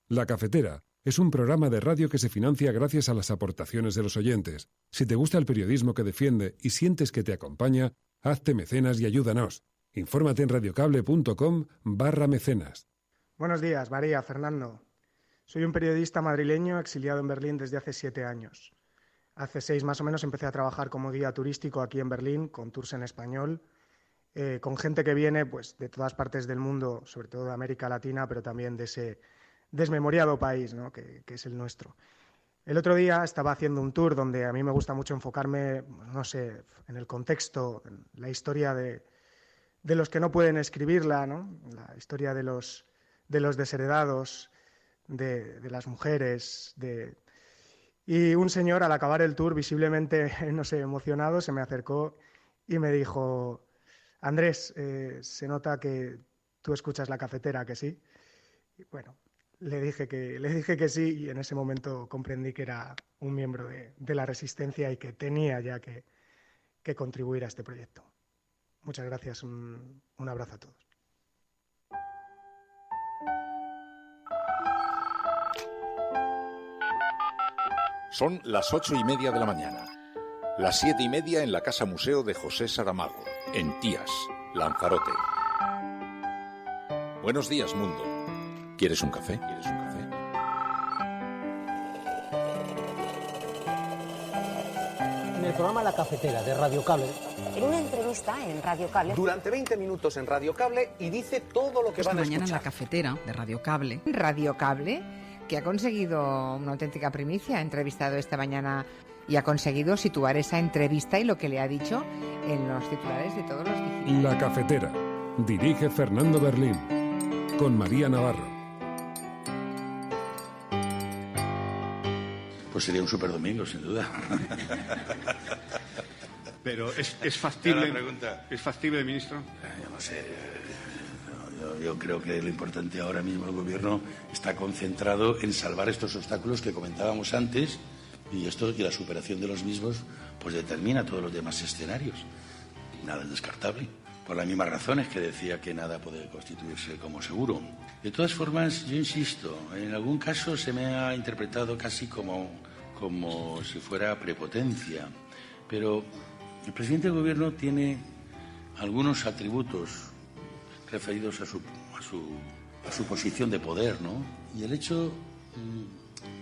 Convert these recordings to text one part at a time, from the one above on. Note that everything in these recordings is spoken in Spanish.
La Cafetera es un programa de radio que se financia gracias a las aportaciones de los oyentes. Si te gusta el periodismo que defiende y sientes que te acompaña, hazte mecenas y ayúdanos. Infórmate en radiocable.com/mecenas. Buenos días, María, Fernando. Soy un periodista madrileño exiliado en Berlín desde hace 7 años. Hace 6 más o menos empecé a trabajar como guía turístico aquí en Berlín, con tours en español, con gente que viene pues, de todas partes del mundo, sobre todo de América Latina, pero también de ese desmemoriado país, ¿no? que es el nuestro. El otro día estaba haciendo un tour donde a mí me gusta mucho enfocarme, no sé, en el contexto, en la historia de los que no pueden escribirla, ¿no? La historia de los desheredados, de las mujeres, Y un señor, al acabar el tour, visiblemente, no sé, emocionado, se me acercó y me dijo: Andrés, se nota que tú escuchas La Cafetera, ¿que sí? Y bueno, le dije que sí, y en ese momento comprendí que era un miembro de la Resistencia y que tenía ya que contribuir a este proyecto. Muchas gracias, un abrazo a todos. Son las 8:30 de la mañana. Las 7:30 en la Casa Museo de José Saramago, en Tías, Lanzarote. Buenos días, mundo. ¿Quieres un café? En el programa La Cafetera de Radio Cable. En una entrevista en Radio Cable. Durante 20 minutos en Radio Cable y dice todo lo que van a escuchar. Mañana en La Cafetera de Radio Cable. Radio Cable, que ha conseguido una auténtica primicia, ha entrevistado esta mañana y ha conseguido situar esa entrevista y lo que le ha dicho en los titulares de todos los digitales. La Cafetera. Dirige Fernando Berlín. Con María Navarro. Pues sería un superdomingo, sin duda. Pero es factible. Pregunta. ¿Es factible, ministro? Yo no sé. Yo creo que lo importante ahora mismo, el gobierno está concentrado en salvar estos obstáculos que comentábamos antes, y la superación de los mismos pues determina todos los demás escenarios. Nada es descartable, por las mismas razones que decía que nada puede constituirse como seguro. De todas formas, yo insisto, en algún caso se me ha interpretado casi como si fuera prepotencia, pero el presidente del gobierno tiene algunos atributos referidos a su posición de poder, ¿no? Y el hecho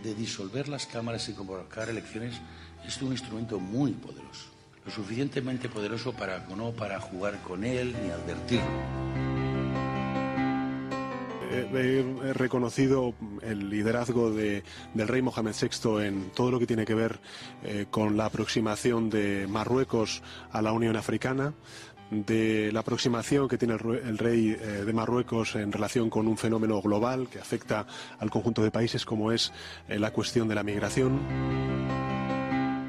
de disolver las cámaras y convocar elecciones es un instrumento muy poderoso, lo suficientemente poderoso para no para jugar con él ni advertirlo. He reconocido el liderazgo del rey Mohamed VI en todo lo que tiene que ver con la aproximación de Marruecos a la Unión Africana, de la aproximación que tiene el rey de Marruecos en relación con un fenómeno global que afecta al conjunto de países como es la cuestión de la migración.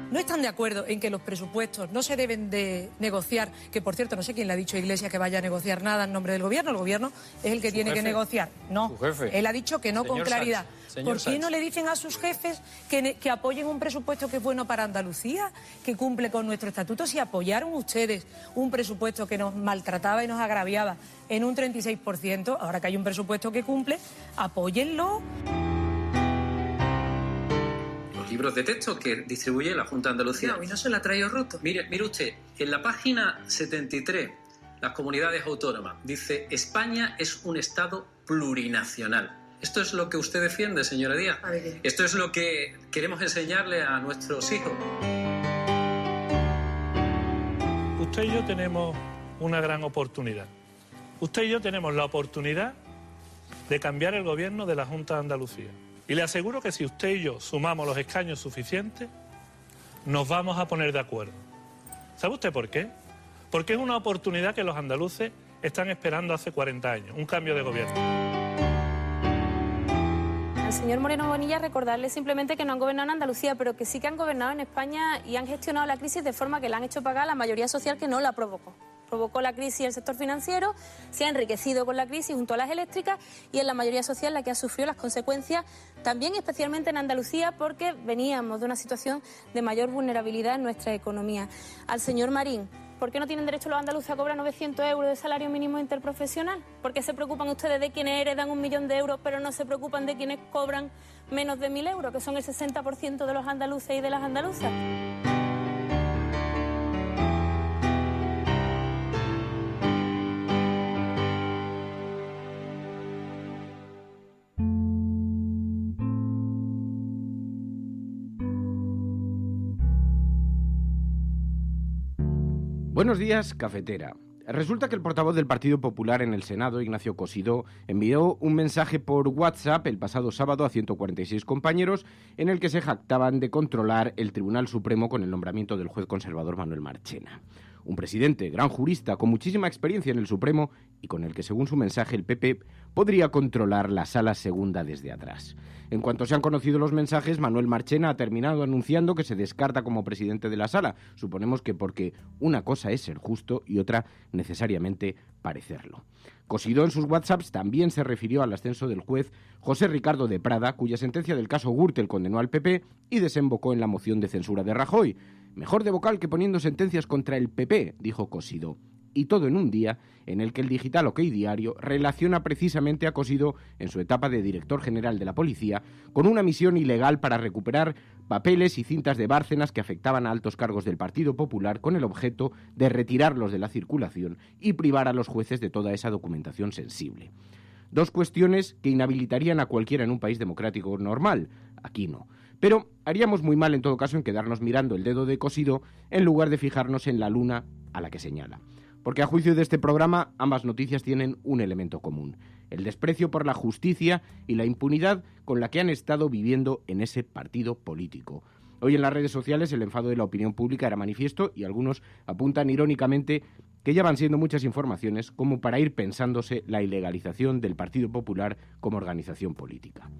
No están de acuerdo en que los presupuestos no se deben de negociar, que por cierto no sé quién le ha dicho a Iglesias que vaya a negociar nada en nombre del gobierno. El gobierno es el que tiene que negociar. No, él ha dicho que no, con claridad. ¿Por qué no le dicen a sus jefes que apoyen un presupuesto que es bueno para Andalucía, que cumple con nuestro estatuto? Si apoyaron ustedes un presupuesto que nos maltrataba y nos agraviaba en un 36%, ahora que hay un presupuesto que cumple, apóyenlo. Libros de texto que distribuye la Junta de Andalucía. No, y no se la ha traído roto. Mire usted, en la página 73, las comunidades autónomas, dice: España es un Estado plurinacional. ¿Esto es lo que usted defiende, señora Díaz? ¿Esto es lo que queremos enseñarle a nuestros hijos? Usted y yo tenemos una gran oportunidad. Usted y yo tenemos la oportunidad de cambiar el gobierno de la Junta de Andalucía. Y le aseguro que si usted y yo sumamos los escaños suficientes, nos vamos a poner de acuerdo. ¿Sabe usted por qué? Porque es una oportunidad que los andaluces están esperando hace 40 años, un cambio de gobierno. Al señor Moreno Bonilla recordarle simplemente que no han gobernado en Andalucía, pero que sí que han gobernado en España y han gestionado la crisis de forma que la han hecho pagar a la mayoría social que no la provocó. Provocó la crisis el sector financiero, se ha enriquecido con la crisis junto a las eléctricas y es la mayoría social la que ha sufrido las consecuencias, también especialmente en Andalucía, porque veníamos de una situación de mayor vulnerabilidad en nuestra economía. Al señor Marín, ¿Por qué no tienen derecho los andaluces a cobrar 900 euros de salario mínimo interprofesional? ¿Por qué se preocupan ustedes de quienes heredan 1 millón de euros, pero no se preocupan de quienes cobran menos de 1.000 euros, que son el 60% de los andaluces y de las andaluzas? Buenos días, cafetera. Resulta que el portavoz del Partido Popular en el Senado, Ignacio Cosidó, envió un mensaje por WhatsApp el pasado sábado a 146 compañeros en el que se jactaban de controlar el Tribunal Supremo con el nombramiento del juez conservador Manuel Marchena. Un presidente, gran jurista, con muchísima experiencia en el Supremo y con el que, según su mensaje, el PP podría controlar la Sala Segunda desde atrás. En cuanto se han conocido los mensajes, Manuel Marchena ha terminado anunciando que se descarta como presidente de la Sala. Suponemos que porque una cosa es ser justo y otra necesariamente parecerlo. Cosidó en sus WhatsApps también se refirió al ascenso del juez José Ricardo de Prada, cuya sentencia del caso Gürtel condenó al PP y desembocó en la moción de censura de Rajoy. Mejor de vocal que poniendo sentencias contra el PP, dijo Cosidó. Y todo en un día en el que el digital OK Diario relaciona precisamente a Cosidó en su etapa de director general de la policía con una misión ilegal para recuperar papeles y cintas de Bárcenas que afectaban a altos cargos del Partido Popular con el objeto de retirarlos de la circulación y privar a los jueces de toda esa documentación sensible. Dos cuestiones que inhabilitarían a cualquiera en un país democrático normal. Aquí no. Pero haríamos muy mal en todo caso en quedarnos mirando el dedo de Cosidó en lugar de fijarnos en la luna a la que señala. Porque a juicio de este programa, ambas noticias tienen un elemento común: el desprecio por la justicia y la impunidad con la que han estado viviendo en ese partido político. Hoy en las redes sociales el enfado de la opinión pública era manifiesto y algunos apuntan irónicamente que ya van siendo muchas informaciones como para ir pensándose la ilegalización del Partido Popular como organización política.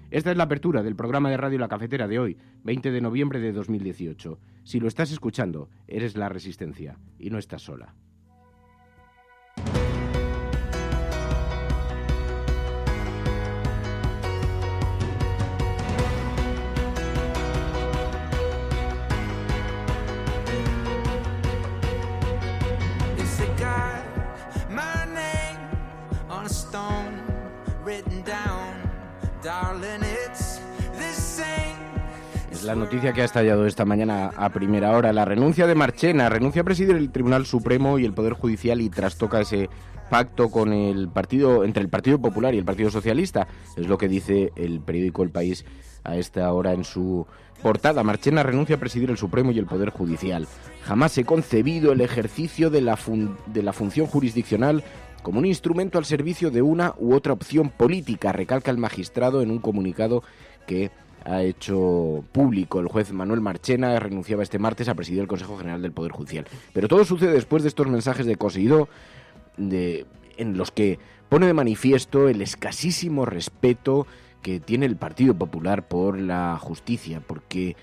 Esta es la apertura del programa de Radio La Cafetera de hoy, 20 de noviembre de 2018. Si lo estás escuchando, eres La Resistencia y no estás sola. Es la noticia que ha estallado esta mañana a primera hora. La renuncia de Marchena, renuncia a presidir el Tribunal Supremo y el Poder Judicial y trastoca ese pacto con el partido, entre el Partido Popular y el Partido Socialista. Es lo que dice el periódico El País a esta hora en su portada. Marchena renuncia a presidir el Supremo y el Poder Judicial. Jamás he concebido el ejercicio de la función jurisdiccional como un instrumento al servicio de una u otra opción política, recalca el magistrado en un comunicado que ha hecho público. El juez Manuel Marchena renunciaba este martes a presidir el Consejo General del Poder Judicial. Pero todo sucede después de estos mensajes de Cosidó, en los que pone de manifiesto el escasísimo respeto que tiene el Partido Popular por la justicia, porque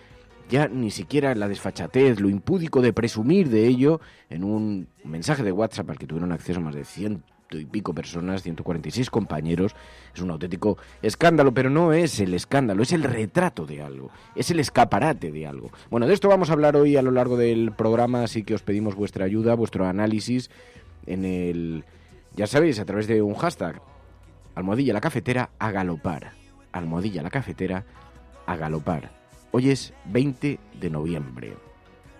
ya ni siquiera la desfachatez, lo impúdico de presumir de ello en un mensaje de WhatsApp al que tuvieron acceso más de 100 y pico personas, 146 compañeros, es un auténtico escándalo, pero no es el escándalo, es el retrato de algo, es el escaparate de algo. Bueno, de esto vamos a hablar hoy a lo largo del programa, así que os pedimos vuestra ayuda, vuestro análisis ya sabéis, a través de un hashtag, #la cafetera a galopar, #la cafetera a galopar. Hoy es 20 de noviembre,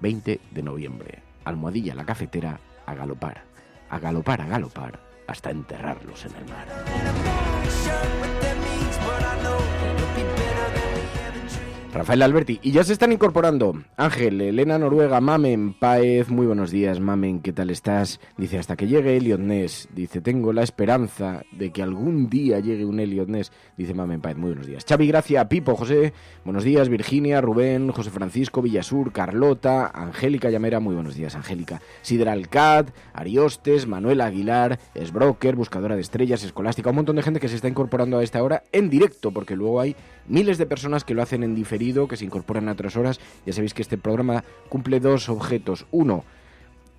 #la cafetera a galopar, a galopar, a galopar, hasta enterrarlos en el mar. Rafael Alberti, y ya se están incorporando Ángel, Elena Noruega, Mamen Páez, muy buenos días Mamen, ¿qué tal estás? Dice, hasta que llegue Elliot Ness, dice, tengo la esperanza de que algún día llegue un Elliot Ness, dice Mamen Páez, muy buenos días. Xavi Gracia, Pipo, José, buenos días, Virginia, Rubén, José Francisco, Villasur, Carlota, Angélica Llamera, muy buenos días Angélica, Sidral Cat, Ariostes, Manuel Aguilar, Sbroker, Buscadora de Estrellas, Escolástica, un montón de gente que se está incorporando a esta hora en directo, porque luego hay miles de personas que lo hacen en diferido, que se incorporan a otras horas. Ya sabéis que este programa cumple dos objetos. Uno,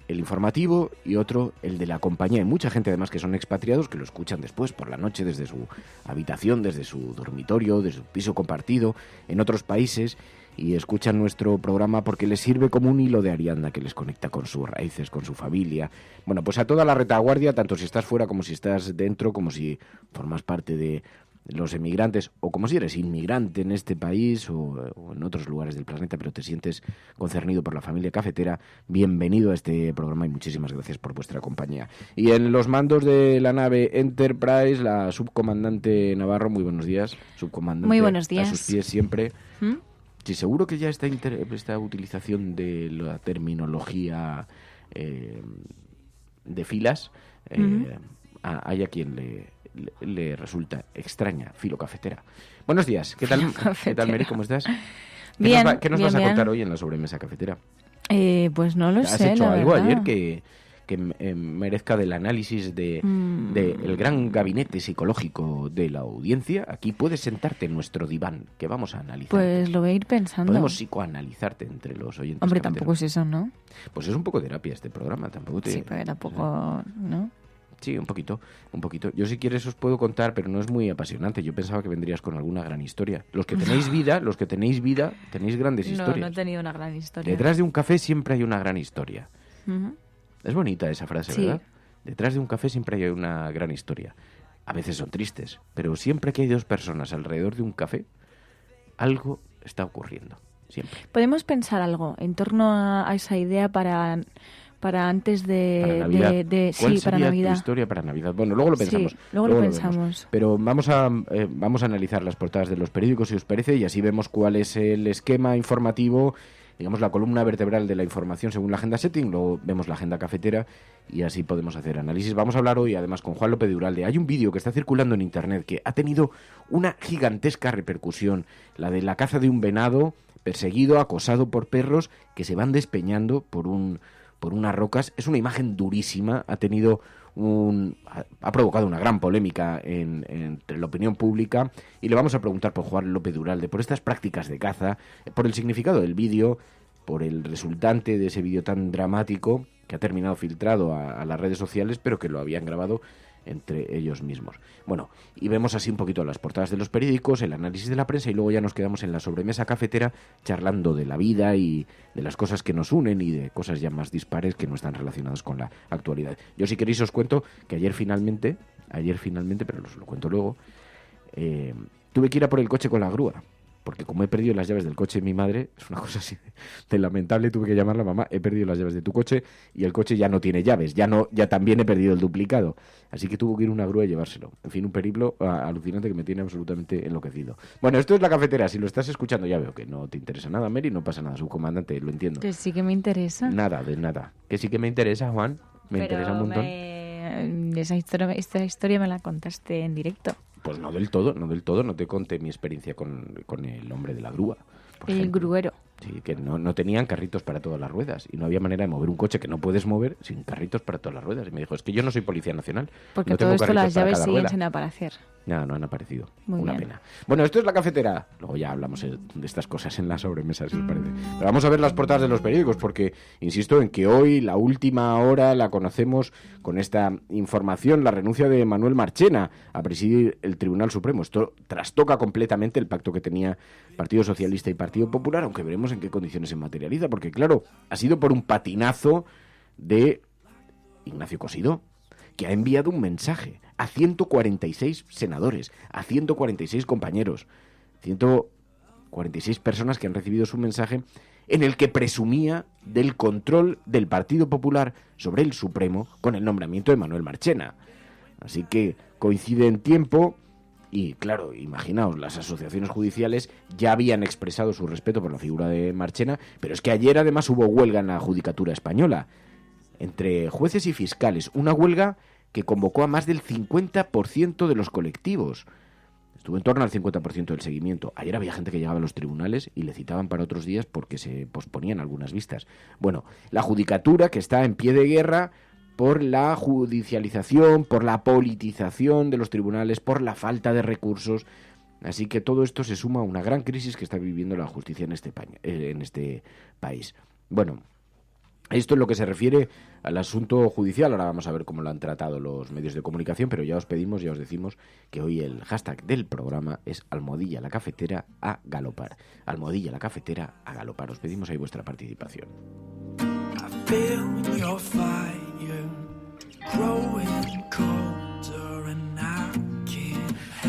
el informativo, y otro, el de la compañía. Hay mucha gente además que son expatriados que lo escuchan después por la noche desde su habitación, desde su dormitorio, desde su piso compartido, en otros países. y escuchan nuestro programa porque les sirve como un hilo de Ariadna que les conecta con sus raíces, con su familia. Bueno, pues a toda la retaguardia, tanto si estás fuera como si estás dentro, como si formas parte de los emigrantes o como si eres inmigrante en este país o en otros lugares del planeta, pero te sientes concernido por la familia cafetera, bienvenido a este programa y muchísimas gracias por vuestra compañía. Y en los mandos de la nave Enterprise, la subcomandante Navarro, muy buenos días, subcomandante. Muy buenos días. A sus pies siempre. Sí, seguro que ya esta utilización de la terminología de filas, hay a quien le resulta extraña, filocafetera. Buenos días, ¿qué tal, Mary? ¿Cómo estás? Bien, ¿Qué nos vas a contar hoy en la sobremesa cafetera? Pues no lo sé, ¿Has hecho algo verdad. ayer que merezca del análisis de el gran gabinete psicológico de la audiencia? Aquí puedes sentarte en nuestro diván, que vamos a analizar. Pues lo voy a ir pensando. Podemos psicoanalizarte entre los oyentes. Hombre, cafeteros. tampoco es eso, ¿no? Pues es un poco terapia este programa, tampoco te... Sí, pero tampoco, ¿no? Sí, un poquito. Yo si quieres os puedo contar, pero no es muy apasionante. Yo pensaba que vendrías con alguna gran historia. Los que tenéis vida, tenéis grandes historias. No he tenido una gran historia. Detrás de un café siempre hay una gran historia. Es bonita esa frase, sí. ¿verdad? Detrás de un café siempre hay una gran historia. A veces son tristes, pero siempre que hay dos personas alrededor de un café, algo está ocurriendo. Siempre. Podemos pensar algo en torno a esa idea para antes de Navidad. ¿Cuál sí, para sería Navidad? tu historia para Navidad? Bueno, luego lo pensamos. Sí, luego lo pensamos. Vemos. Pero vamos a analizar las portadas de los periódicos, si os parece, y así vemos cuál es el esquema informativo, digamos la columna vertebral de la información según la agenda setting, luego vemos la agenda cafetera y así podemos hacer análisis. Vamos a hablar hoy además con Juan López de Uralde. Hay un vídeo que está circulando en internet que ha tenido una gigantesca repercusión, la de la caza de un venado perseguido, acosado por perros que se van despeñando por unas rocas. Es una imagen durísima, ha provocado una gran polémica entre la opinión pública y le vamos a preguntar por Juan López de Uralde, por estas prácticas de caza, por el significado del vídeo, por el resultante de ese vídeo tan dramático que ha terminado filtrado a las redes sociales, pero que lo habían grabado entre ellos mismos. Bueno, y vemos así un poquito las portadas de los periódicos, el análisis de la prensa y luego ya nos quedamos en la sobremesa cafetera charlando de la vida y de las cosas que nos unen y de cosas ya más dispares que no están relacionadas con la actualidad. Yo si queréis os cuento que ayer finalmente, pero os lo cuento luego, tuve que ir a por el coche con la grúa. Porque como he perdido las llaves del coche de mi madre, es una cosa así de lamentable, tuve que llamarla: mamá, he perdido las llaves de tu coche y el coche ya no tiene llaves, ya también he perdido el duplicado. Así que tuvo que ir una grúa y llevárselo. En fin, un periplo alucinante que me tiene absolutamente enloquecido. Bueno, esto es la cafetera, si lo estás escuchando ya veo que no te interesa nada, Mary, no pasa nada, subcomandante, lo entiendo. Que sí que me interesa. Nada, de nada. Que sí que me interesa, Juan, interesa un montón. Esta historia me la contaste en directo. Pues no del todo, no te conté mi experiencia con el hombre de la grúa. El gruero. Sí, que no tenían carritos para todas las ruedas y no había manera de mover un coche que no puedes mover sin carritos para todas las ruedas. Y me dijo, es que yo no soy policía nacional. Porque no todo tengo esto las llaves siguen rueda. sin aparecer. No han aparecido. Muy Una bien. pena. Bueno, esto es la cafetera. Luego ya hablamos de estas cosas en la sobremesa, si os parece. Pero vamos a ver las portadas de los periódicos porque insisto en que hoy la última hora la conocemos con esta información, la renuncia de Manuel Marchena a presidir el Tribunal Supremo. Esto trastoca completamente el pacto que tenía Partido Socialista y Partido Popular, aunque veremos en qué condiciones se materializa, porque claro, ha sido por un patinazo de Ignacio Cosidó, que ha enviado un mensaje a 146 senadores, a 146 compañeros, 146 personas que han recibido su mensaje en el que presumía del control del Partido Popular sobre el Supremo con el nombramiento de Manuel Marchena. Así que coincide en tiempo y, claro, imaginaos, las asociaciones judiciales ya habían expresado su respeto por la figura de Marchena, pero es que ayer además hubo huelga en la Judicatura española entre jueces y fiscales, una huelga que convocó a más del 50% de los colectivos. Estuvo en torno al 50% del seguimiento. Ayer había gente que llegaba a los tribunales y le citaban para otros días porque se posponían algunas vistas. Bueno, la Judicatura, que está en pie de guerra por la judicialización, por la politización de los tribunales, por la falta de recursos. Así que todo esto se suma a una gran crisis que está viviendo la justicia en este país. Bueno, Esto es lo que se refiere al asunto judicial. Ahora vamos a ver cómo lo han tratado los medios de comunicación, pero ya os pedimos, ya os decimos que hoy el hashtag del programa es Almohadilla la cafetera a galopar. Almohadilla la cafetera a galopar. Os pedimos ahí vuestra participación.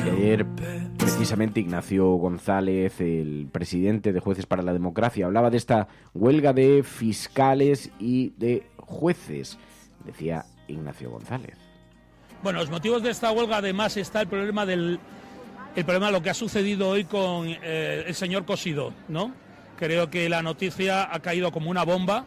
Y ayer, precisamente, Ignacio González, el presidente de Jueces para la Democracia, hablaba de esta huelga de fiscales y de jueces. Decía Ignacio González. Bueno, los motivos de esta huelga, además, está el problema de lo que ha sucedido hoy con el señor Cosidó, ¿no? Creo que la noticia ha caído como una bomba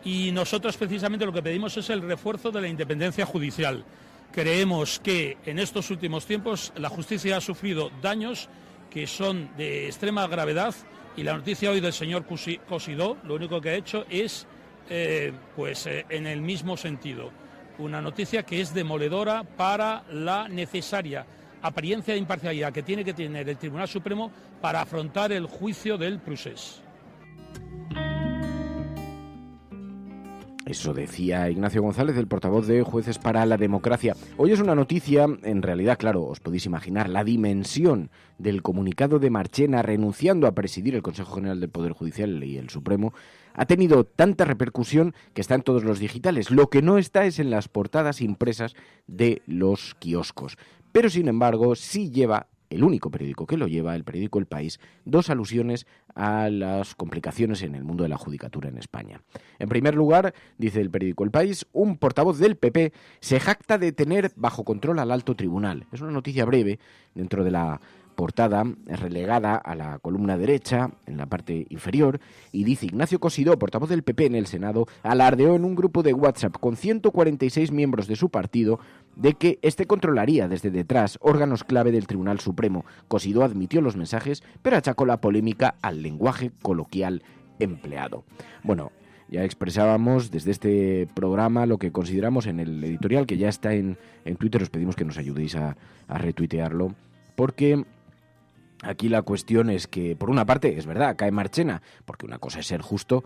y nosotros precisamente lo que pedimos es el refuerzo de la independencia judicial. Creemos que en estos últimos tiempos la justicia ha sufrido daños que son de extrema gravedad y la noticia hoy del señor Cosidó lo único que ha hecho es, en el mismo sentido. Una noticia que es demoledora para la necesaria apariencia de imparcialidad que tiene que tener el Tribunal Supremo para afrontar el juicio del procés. Eso decía Ignacio González, el portavoz de Jueces para la Democracia. Hoy es una noticia, en realidad, claro, os podéis imaginar la dimensión del comunicado de Marchena renunciando a presidir el Consejo General del Poder Judicial y el Supremo. Ha tenido tanta repercusión que está en todos los digitales. Lo que no está es en las portadas impresas de los kioscos. Pero, sin embargo, sí lleva, el único periódico que lo lleva, el periódico El País, dos alusiones a las complicaciones en el mundo de la judicatura en España. En primer lugar, dice el periódico El País, un portavoz del PP se jacta de tener bajo control al alto tribunal. Es una noticia breve dentro de la portada, relegada a la columna derecha, en la parte inferior, y dice: Ignacio Cosidó, portavoz del PP en el Senado, alardeó en un grupo de WhatsApp con 146 miembros de su partido de que este controlaría desde detrás órganos clave del Tribunal Supremo. Cosidó admitió los mensajes, pero achacó la polémica al lenguaje coloquial empleado. Bueno, ya expresábamos desde este programa lo que consideramos en el editorial, que ya está en Twitter. Os pedimos que nos ayudéis a retuitearlo, porque aquí la cuestión es que, por una parte, es verdad, cae Marchena, porque una cosa es ser justo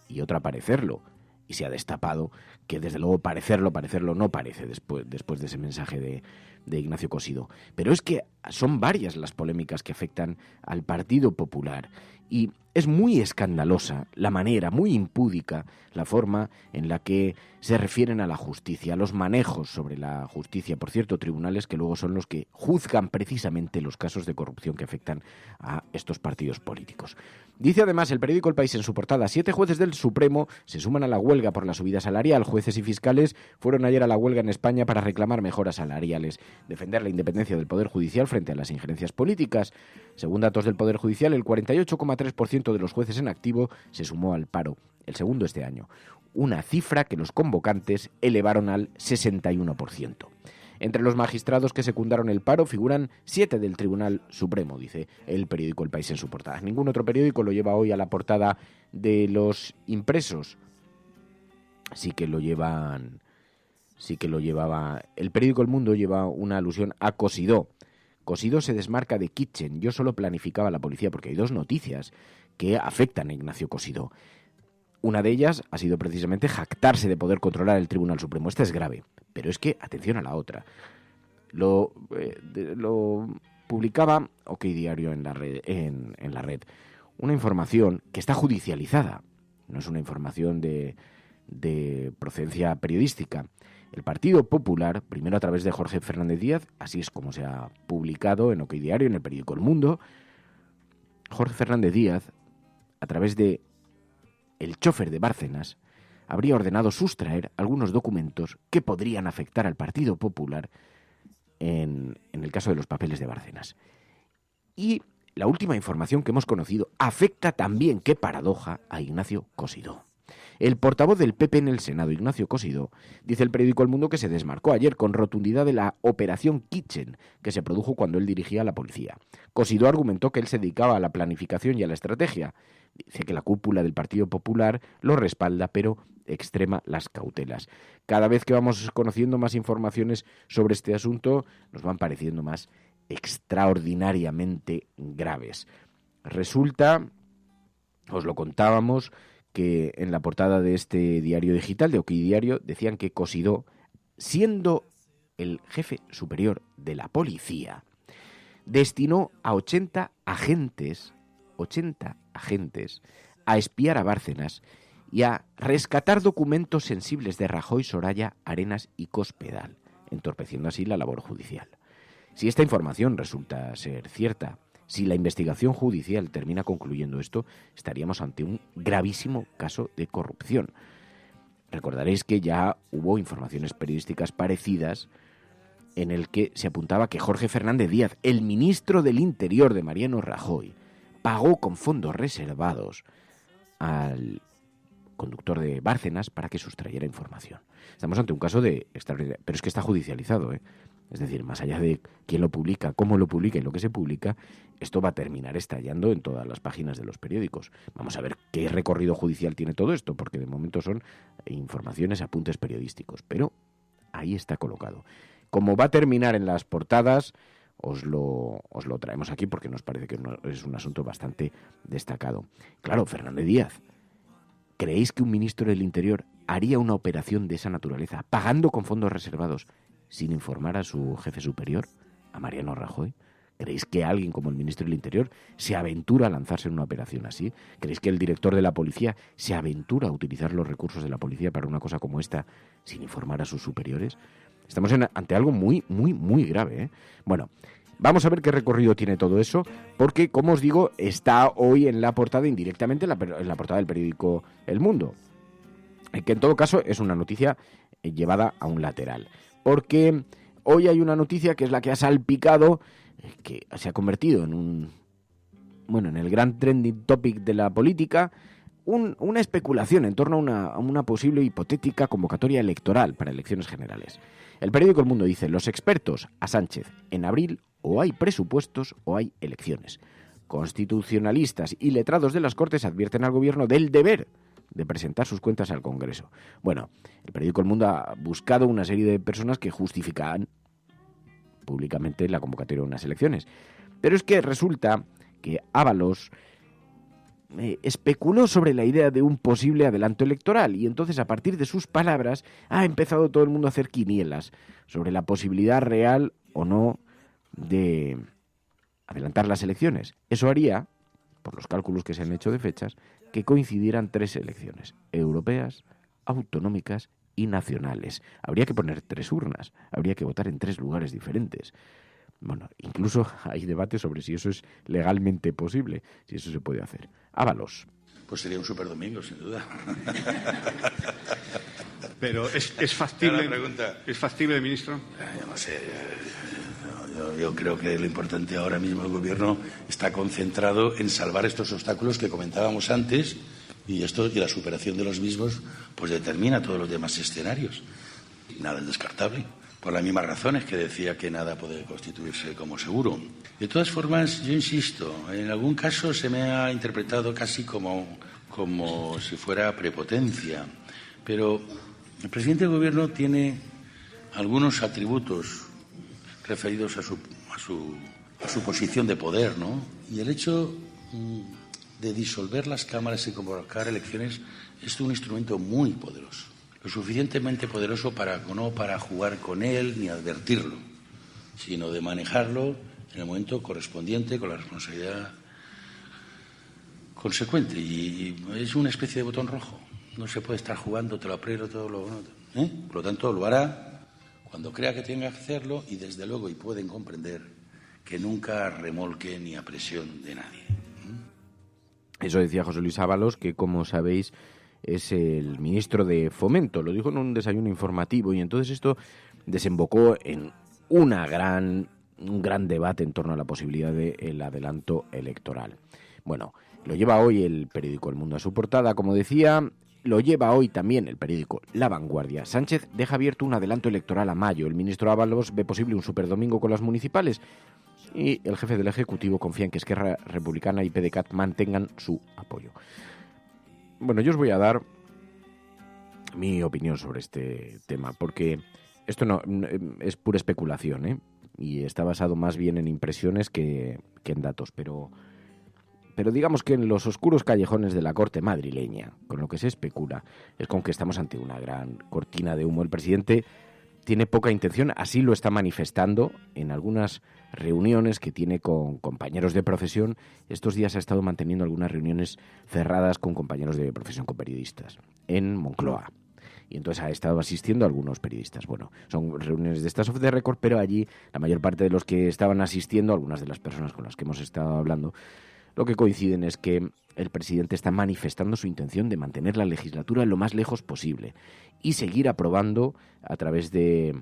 y otra parecerlo. Y se ha destapado que, desde luego, parecerlo no parece después de ese mensaje de Ignacio Cosidó. Pero es que son varias las polémicas que afectan al Partido Popular y es muy escandalosa la manera, muy impúdica, la forma en la que se refieren a la justicia, a los manejos sobre la justicia. Por cierto, tribunales que luego son los que juzgan precisamente los casos de corrupción que afectan a estos partidos políticos. Dice además el periódico El País en su portada: 7 jueces del Supremo se suman a la huelga por la subida salarial. Jueces y fiscales fueron ayer a la huelga en España para reclamar mejoras salariales, defender la independencia del Poder Judicial frente a las injerencias políticas. Según datos del Poder Judicial, el 48,3% de los jueces en activo se sumó al paro, el segundo este año, una cifra que los convocantes elevaron al 61%. Entre los magistrados que secundaron el paro figuran 7 del Tribunal Supremo, dice el periódico El País en su portada. Ningún otro periódico lo lleva hoy a la portada de los impresos. Sí que lo llevaba. El periódico El Mundo lleva una alusión a Cosidó. Cosidó se desmarca de Kitchen. Yo solo planificaba la policía, porque hay dos noticias que afectan a Ignacio Cosidó. Una de ellas ha sido precisamente jactarse de poder controlar el Tribunal Supremo. Esta es grave, pero es que, atención a la otra. Lo publicaba OK Diario en la red. Una información que está judicializada. No es una información de procedencia periodística. El Partido Popular, primero a través de Jorge Fernández Díaz, así es como se ha publicado en OK Diario, en el periódico El Mundo. Jorge Fernández Díaz, a través de el chofer de Bárcenas, habría ordenado sustraer algunos documentos que podrían afectar al Partido Popular en el caso de los papeles de Bárcenas. Y la última información que hemos conocido afecta también, qué paradoja, a Ignacio Cosidó. El portavoz del PP en el Senado, Ignacio Cosidó, dice el periódico El Mundo que se desmarcó ayer con rotundidad de la operación Kitchen que se produjo cuando él dirigía a la policía. Cosidó argumentó que él se dedicaba a la planificación y a la estrategia. Dice que la cúpula del Partido Popular lo respalda, pero extrema las cautelas. Cada vez que vamos conociendo más informaciones sobre este asunto, nos van pareciendo más extraordinariamente graves. Resulta, os lo contábamos, que en la portada de este diario digital, de Oquidiario, decían que Cosidó, siendo el jefe superior de la policía, destinó a 80 agentes a espiar a Bárcenas y a rescatar documentos sensibles de Rajoy, Soraya, Arenas y Cospedal, entorpeciendo así la labor judicial. Si esta información resulta ser cierta, si la investigación judicial termina concluyendo esto, estaríamos ante un gravísimo caso de corrupción. Recordaréis que ya hubo informaciones periodísticas parecidas en el que se apuntaba que Jorge Fernández Díaz, el ministro del Interior de Mariano Rajoy, pagó con fondos reservados al conductor de Bárcenas para que sustrayera información. Estamos ante un caso de extraordinario, pero es que está judicializado, ¿eh? Es decir, más allá de quién lo publica, cómo lo publica y lo que se publica, esto va a terminar estallando en todas las páginas de los periódicos. Vamos a ver qué recorrido judicial tiene todo esto, porque de momento son informaciones, apuntes periodísticos, pero ahí está colocado. Como va a terminar en las portadas, os lo traemos aquí porque nos parece que es un asunto bastante destacado. Claro, Fernández Díaz, ¿creéis que un ministro del Interior haría una operación de esa naturaleza, pagando con fondos reservados, sin informar a su jefe superior, a Mariano Rajoy? ¿Creéis que alguien como el ministro del Interior se aventura a lanzarse en una operación así? ¿Creéis que el director de la policía se aventura a utilizar los recursos de la policía para una cosa como esta sin informar a sus superiores? Estamos ante algo muy, muy, muy grave, ¿eh? Bueno, vamos a ver qué recorrido tiene todo eso, porque, como os digo, está hoy en la portada, indirectamente en la portada del periódico El Mundo, que en todo caso es una noticia llevada a un lateral, porque hoy hay una noticia que es la que ha salpicado, que se ha convertido en en el gran trending topic de la política, una especulación en torno a una posible hipotética convocatoria electoral para elecciones generales. El periódico El Mundo dice: los expertos a Sánchez, en abril o hay presupuestos o hay elecciones. Constitucionalistas y letrados de las Cortes advierten al gobierno del deber de presentar sus cuentas al Congreso. Bueno, el periódico El Mundo ha buscado una serie de personas que justifican públicamente la convocatoria de unas elecciones. Pero es que resulta que Ábalos especuló sobre la idea de un posible adelanto electoral y entonces, a partir de sus palabras, ha empezado todo el mundo a hacer quinielas sobre la posibilidad real o no de adelantar las elecciones. Eso haría, por los cálculos que se han hecho de fechas, que coincidieran 3 elecciones: europeas, autonómicas y nacionales. Habría que poner 3 urnas, habría que votar en 3 lugares diferentes. Bueno, incluso hay debate sobre si eso es legalmente posible, si eso se puede hacer. Ábalos. Pues sería un superdomingo, sin duda. Pero es factible. ¿Es factible, ministro? Yo no sé. Yo creo que lo importante ahora mismo, el gobierno está concentrado en salvar estos obstáculos que comentábamos antes, y la superación de los mismos pues determina todos los demás escenarios. Nada es descartable, por las mismas razones que decía que nada puede constituirse como seguro. De todas formas, yo insisto, en algún caso se me ha interpretado casi como si fuera prepotencia, pero el presidente del gobierno tiene algunos atributos referidos a su posición de poder, ¿no? Y el hecho de disolver las cámaras y convocar elecciones es un instrumento muy poderoso, lo suficientemente poderoso no para jugar con él ni advertirlo, sino de manejarlo en el momento correspondiente con la responsabilidad consecuente. Y es una especie de botón rojo. No se puede estar jugando, te lo aprieto, todo lo... Por lo tanto, lo hará cuando crea que tenga que hacerlo y, desde luego, y pueden comprender que nunca remolque ni a presión de nadie. Eso decía José Luis Ábalos, que, como sabéis, es el ministro de Fomento. Lo dijo en un desayuno informativo y entonces esto desembocó en un gran debate en torno a la posibilidad del adelanto electoral. Bueno, lo lleva hoy el periódico El Mundo a su portada, como decía. Lo lleva hoy también el periódico La Vanguardia. Sánchez deja abierto un adelanto electoral a mayo. El ministro Ábalos ve posible un superdomingo con las municipales. Y el jefe del Ejecutivo confía en que Esquerra Republicana y PDeCAT mantengan su apoyo. Bueno, yo os voy a dar mi opinión sobre este tema, porque esto no es pura especulación, ¿eh? Y está basado más bien en impresiones que en datos, pero pero digamos que en los oscuros callejones de la corte madrileña, con lo que se especula, es con que estamos ante una gran cortina de humo. El presidente tiene poca intención, así lo está manifestando en algunas reuniones que tiene con compañeros de profesión. Estos días ha estado manteniendo algunas reuniones cerradas con compañeros de profesión, con periodistas, en Moncloa. Y entonces ha estado asistiendo a algunos periodistas. Bueno, son reuniones de estas off the record, pero allí la mayor parte de los que estaban asistiendo, algunas de las personas con las que hemos estado hablando, lo que coinciden es que el presidente está manifestando su intención de mantener la legislatura lo más lejos posible y seguir aprobando a través de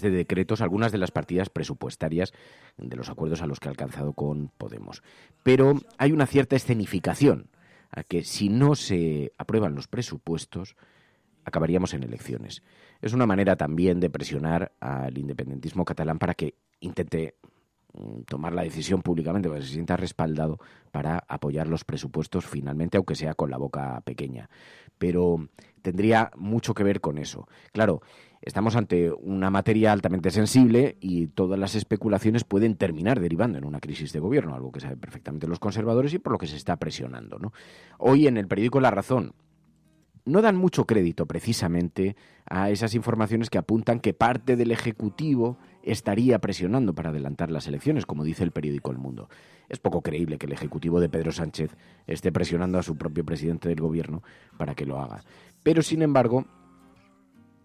decretos algunas de las partidas presupuestarias de los acuerdos a los que ha alcanzado con Podemos. Pero hay una cierta escenificación a que si no se aprueban los presupuestos acabaríamos en elecciones. Es una manera también de presionar al independentismo catalán para que intente tomar la decisión públicamente, para que se sienta respaldado para apoyar los presupuestos finalmente, aunque sea con la boca pequeña. Pero tendría mucho que ver con eso. Claro, estamos ante una materia altamente sensible y todas las especulaciones pueden terminar derivando en una crisis de gobierno, algo que saben perfectamente los conservadores y por lo que se está presionando, ¿no? Hoy en el periódico La Razón no dan mucho crédito precisamente a esas informaciones que apuntan que parte del Ejecutivo estaría presionando para adelantar las elecciones, como dice el periódico El Mundo. Es poco creíble que el Ejecutivo de Pedro Sánchez esté presionando a su propio presidente del Gobierno para que lo haga. Pero, sin embargo,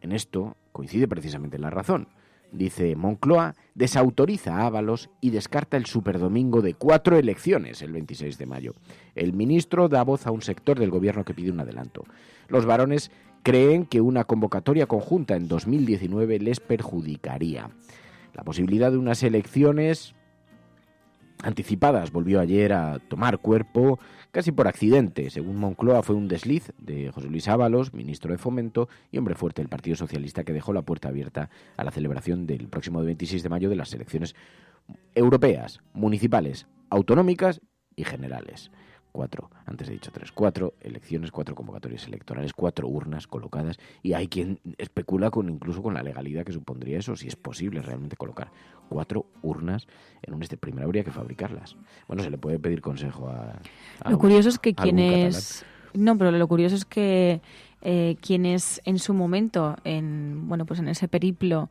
en esto coincide precisamente La Razón. Dice, Moncloa desautoriza a Ábalos y descarta el superdomingo de 4 elecciones el 26 de mayo. El ministro da voz a un sector del gobierno que pide un adelanto. Los varones creen que una convocatoria conjunta en 2019 les perjudicaría. La posibilidad de unas elecciones anticipadas volvió ayer a tomar cuerpo casi por accidente. Según Moncloa, fue un desliz de José Luis Ábalos, ministro de Fomento y hombre fuerte del Partido Socialista, que dejó la puerta abierta a la celebración del próximo 26 de mayo de las elecciones europeas, municipales, autonómicas y generales. 4, antes he dicho 3, 4 elecciones, 4 convocatorias electorales, 4 urnas colocadas, y hay quien especula incluso con la legalidad que supondría eso, si es posible realmente colocar 4 urnas en un primero habría que fabricarlas. Bueno, se le puede pedir consejo a lo curioso es que quienes en su momento en ese periplo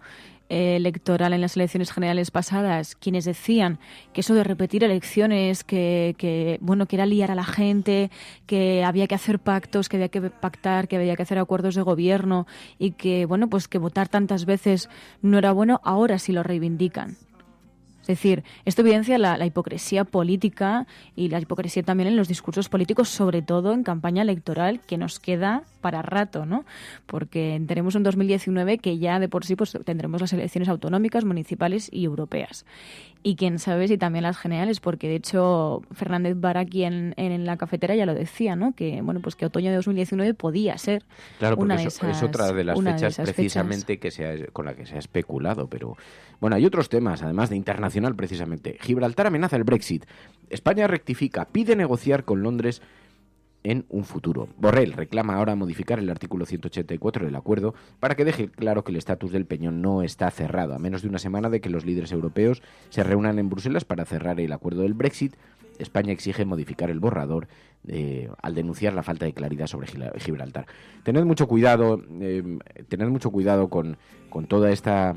electoral en las elecciones generales pasadas, quienes decían que eso de repetir elecciones, que era liar a la gente, que había que hacer pactos, que había que pactar, que había que hacer acuerdos de gobierno y que que votar tantas veces no era bueno, ahora sí lo reivindican. Es decir, esto evidencia la hipocresía política y la hipocresía también en los discursos políticos, sobre todo en campaña electoral, que nos queda para rato, ¿no? Porque tenemos un 2019 que ya de por sí tendremos las elecciones autonómicas, municipales y europeas. Y quién sabe si también las generales, porque de hecho Fernández Vara aquí en la cafetera ya lo decía, ¿no? Que que otoño de 2019 podía ser una de esas. Es otra de las fechas precisamente con la que se ha especulado, pero bueno, hay otros temas, además de internacional precisamente. Gibraltar amenaza el Brexit. España rectifica, pide negociar con Londres en un futuro. Borrell reclama ahora modificar el artículo 184 del acuerdo para que deje claro que el estatus del Peñón no está cerrado. A menos de una semana de que los líderes europeos se reúnan en Bruselas para cerrar el acuerdo del Brexit, España exige modificar el borrador al denunciar la falta de claridad sobre Gibraltar. Tened mucho cuidado con toda esta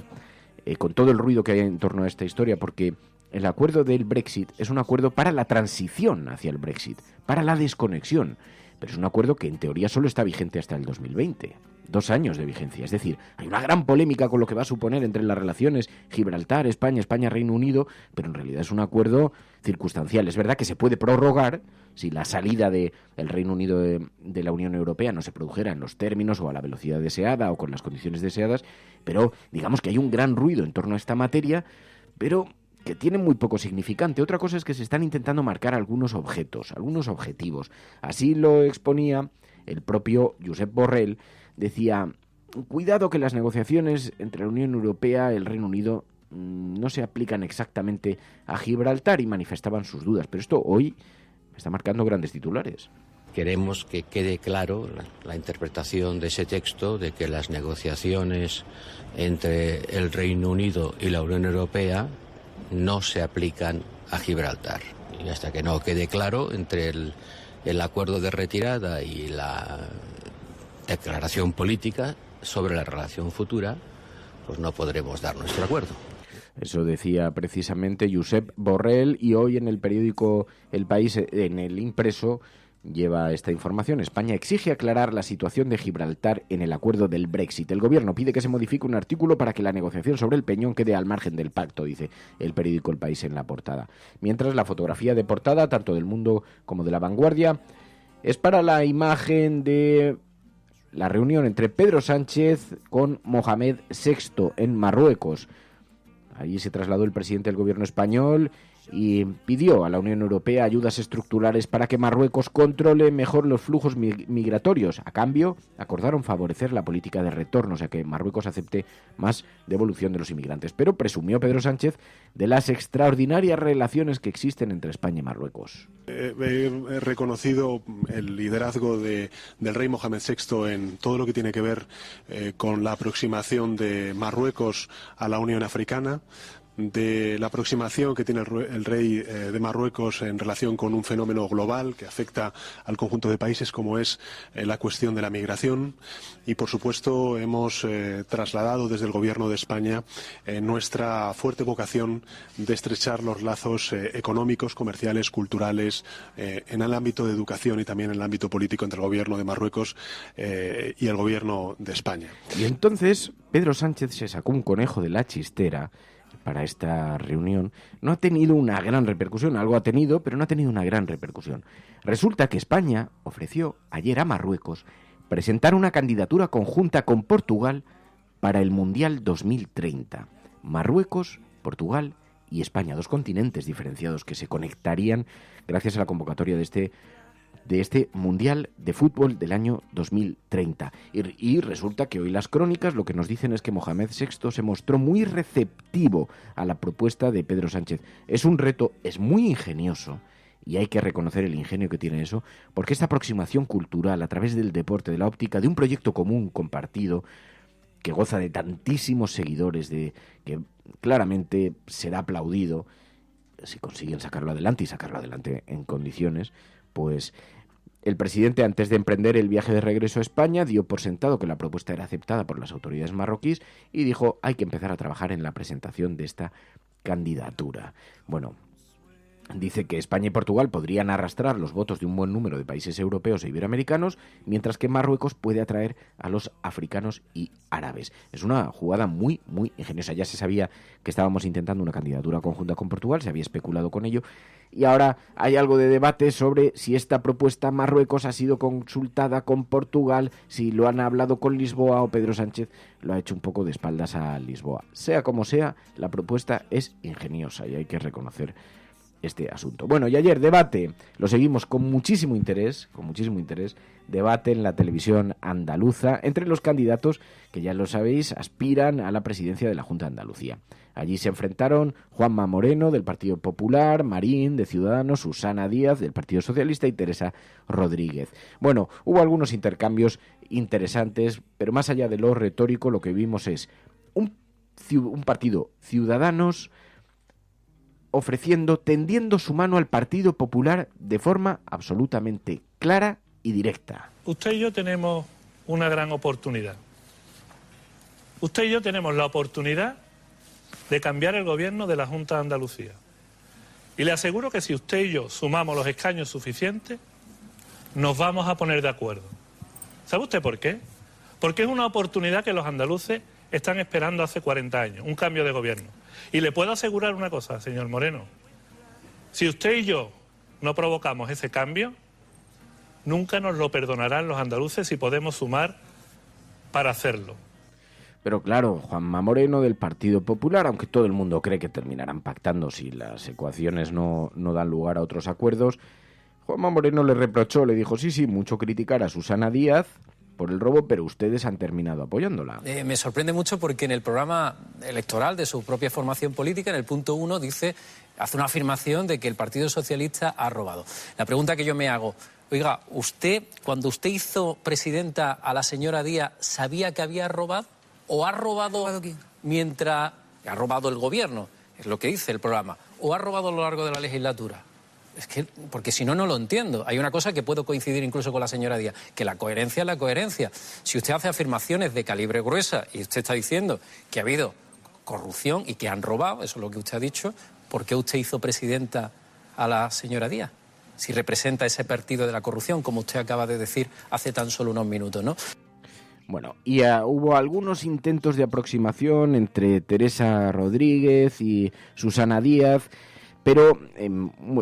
con todo el ruido que hay en torno a esta historia, porque el acuerdo del Brexit es un acuerdo para la transición hacia el Brexit, para la desconexión, pero es un acuerdo que en teoría solo está vigente hasta el 2020, 2 años de vigencia. Es decir, hay una gran polémica con lo que va a suponer entre las relaciones Gibraltar, España, Reino Unido, pero en realidad es un acuerdo circunstancial. Es verdad que se puede prorrogar si la salida del Reino Unido de la Unión Europea no se produjera en los términos o a la velocidad deseada o con las condiciones deseadas, pero digamos que hay un gran ruido en torno a esta materia, pero que tiene muy poco significante. Otra cosa es que se están intentando marcar algunos objetivos. Así lo exponía el propio Josep Borrell. Decía, cuidado que las negociaciones entre la Unión Europea y el Reino Unido no se aplican exactamente a Gibraltar, y manifestaban sus dudas. Pero esto hoy está marcando grandes titulares. Queremos que quede claro la interpretación de ese texto de que las negociaciones entre el Reino Unido y la Unión Europea no se aplican a Gibraltar. Y hasta que no quede claro entre el acuerdo de retirada y la declaración política sobre la relación futura, pues no podremos dar nuestro acuerdo. Eso decía precisamente Josep Borrell, y hoy en el periódico El País, en el impreso, lleva esta información. España exige aclarar la situación de Gibraltar en el acuerdo del Brexit. El gobierno pide que se modifique un artículo para que la negociación sobre el Peñón quede al margen del pacto, dice el periódico El País en la portada. Mientras, la fotografía de portada, tanto del Mundo como de La Vanguardia, es para la imagen de la reunión entre Pedro Sánchez con Mohamed VI en Marruecos. Allí se trasladó el presidente del gobierno español y pidió a la Unión Europea ayudas estructurales para que Marruecos controle mejor los flujos migratorios. A cambio, acordaron favorecer la política de retorno, o sea que Marruecos acepte más devolución de los inmigrantes. Pero presumió Pedro Sánchez de las extraordinarias relaciones que existen entre España y Marruecos. He reconocido el liderazgo del rey Mohamed VI en todo lo que tiene que ver con la aproximación de Marruecos a la Unión Africana, de la aproximación que tiene el rey de Marruecos en relación con un fenómeno global que afecta al conjunto de países, como es la cuestión de la migración. Y, por supuesto, hemos trasladado desde el Gobierno de España nuestra fuerte vocación de estrechar los lazos económicos, comerciales, culturales, en el ámbito de educación y también en el ámbito político entre el Gobierno de Marruecos y el Gobierno de España. Y entonces Pedro Sánchez se sacó un conejo de la chistera para esta reunión. No ha tenido una gran repercusión, algo ha tenido, pero no ha tenido una gran repercusión. Resulta que España ofreció ayer a Marruecos presentar una candidatura conjunta con Portugal para el Mundial 2030. Marruecos, Portugal y España, dos continentes diferenciados que se conectarían gracias a la convocatoria de este Mundial de Fútbol del año 2030. Y resulta que hoy las crónicas lo que nos dicen es que Mohamed VI se mostró muy receptivo a la propuesta de Pedro Sánchez. Es un reto, es muy ingenioso, y hay que reconocer el ingenio que tiene eso, porque esta aproximación cultural a través del deporte, de la óptica, de un proyecto común compartido, que goza de tantísimos seguidores, que claramente será aplaudido si consiguen sacarlo adelante y sacarlo adelante en condiciones, pues el presidente, antes de emprender el viaje de regreso a España, dio por sentado que la propuesta era aceptada por las autoridades marroquíes y dijo: hay que empezar a trabajar en la presentación de esta candidatura. Bueno, dice que España y Portugal podrían arrastrar los votos de un buen número de países europeos e iberoamericanos, mientras que Marruecos puede atraer a los africanos y árabes. Es una jugada muy, muy ingeniosa. Ya se sabía que estábamos intentando una candidatura conjunta con Portugal, se había especulado con ello, y ahora hay algo de debate sobre si esta propuesta Marruecos ha sido consultada con Portugal, si lo han hablado con Lisboa o Pedro Sánchez lo ha hecho un poco de espaldas a Lisboa. Sea como sea, la propuesta es ingeniosa y hay que reconocer este asunto. Bueno, y ayer debate, lo seguimos con muchísimo interés, debate en la televisión andaluza entre los candidatos que, ya lo sabéis, aspiran a la presidencia de la Junta de Andalucía. Allí se enfrentaron Juanma Moreno, del Partido Popular, Marín, de Ciudadanos, Susana Díaz, del Partido Socialista, y Teresa Rodríguez. Bueno, hubo algunos intercambios interesantes, pero más allá de lo retórico, lo que vimos es un partido Ciudadanos tendiendo su mano al Partido Popular de forma absolutamente clara y directa. Usted y yo tenemos una gran oportunidad. Usted y yo tenemos la oportunidad de cambiar el gobierno de la Junta de Andalucía. Y le aseguro que si usted y yo sumamos los escaños suficientes, nos vamos a poner de acuerdo. ¿Sabe usted por qué? Porque es una oportunidad que los andaluces están esperando hace 40 años, un cambio de gobierno. Y le puedo asegurar una cosa, señor Moreno. Si usted y yo no provocamos ese cambio, nunca nos lo perdonarán los andaluces si podemos sumar para hacerlo. Pero claro, Juanma Moreno, del Partido Popular, aunque todo el mundo cree que terminarán pactando si las ecuaciones no dan lugar a otros acuerdos, Juanma Moreno le reprochó, le dijo: sí, mucho criticar a Susana Díaz por el robo, pero ustedes han terminado apoyándola. Me sorprende mucho porque en el programa electoral de su propia formación política, en el punto 1, hace una afirmación de que el Partido Socialista ha robado. La pregunta que yo me hago: oiga, ¿usted, cuando usted hizo presidenta a la señora Díaz, sabía que había robado? ¿O ha robado mientras... ha robado el gobierno, es lo que dice el programa, o ha robado a lo largo de la legislatura? Es que, porque si no, no lo entiendo. Hay una cosa que puedo coincidir incluso con la señora Díaz, que la coherencia es la coherencia. Si usted hace afirmaciones de calibre gruesa y usted está diciendo que ha habido corrupción y que han robado, eso es lo que usted ha dicho, ¿por qué usted hizo presidenta a la señora Díaz? Si representa ese partido de la corrupción, como usted acaba de decir hace tan solo unos minutos, ¿no? Bueno, y hubo algunos intentos de aproximación entre Teresa Rodríguez y Susana Díaz, pero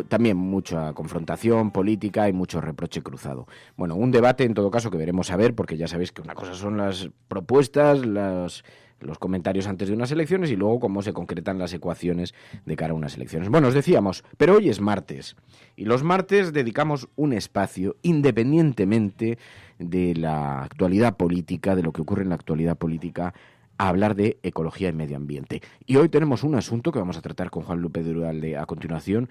también mucha confrontación política y mucho reproche cruzado. Bueno, un debate en todo caso que veremos a ver, porque ya sabéis que una cosa son las propuestas, los comentarios antes de unas elecciones y luego cómo se concretan las ecuaciones de cara a unas elecciones. Bueno, os decíamos, pero hoy es martes y los martes dedicamos un espacio independientemente de la actualidad política, de lo que ocurre en la actualidad política, a hablar de ecología y medio ambiente. Y hoy tenemos un asunto que vamos a tratar con Juan Lupe de Uralde a continuación,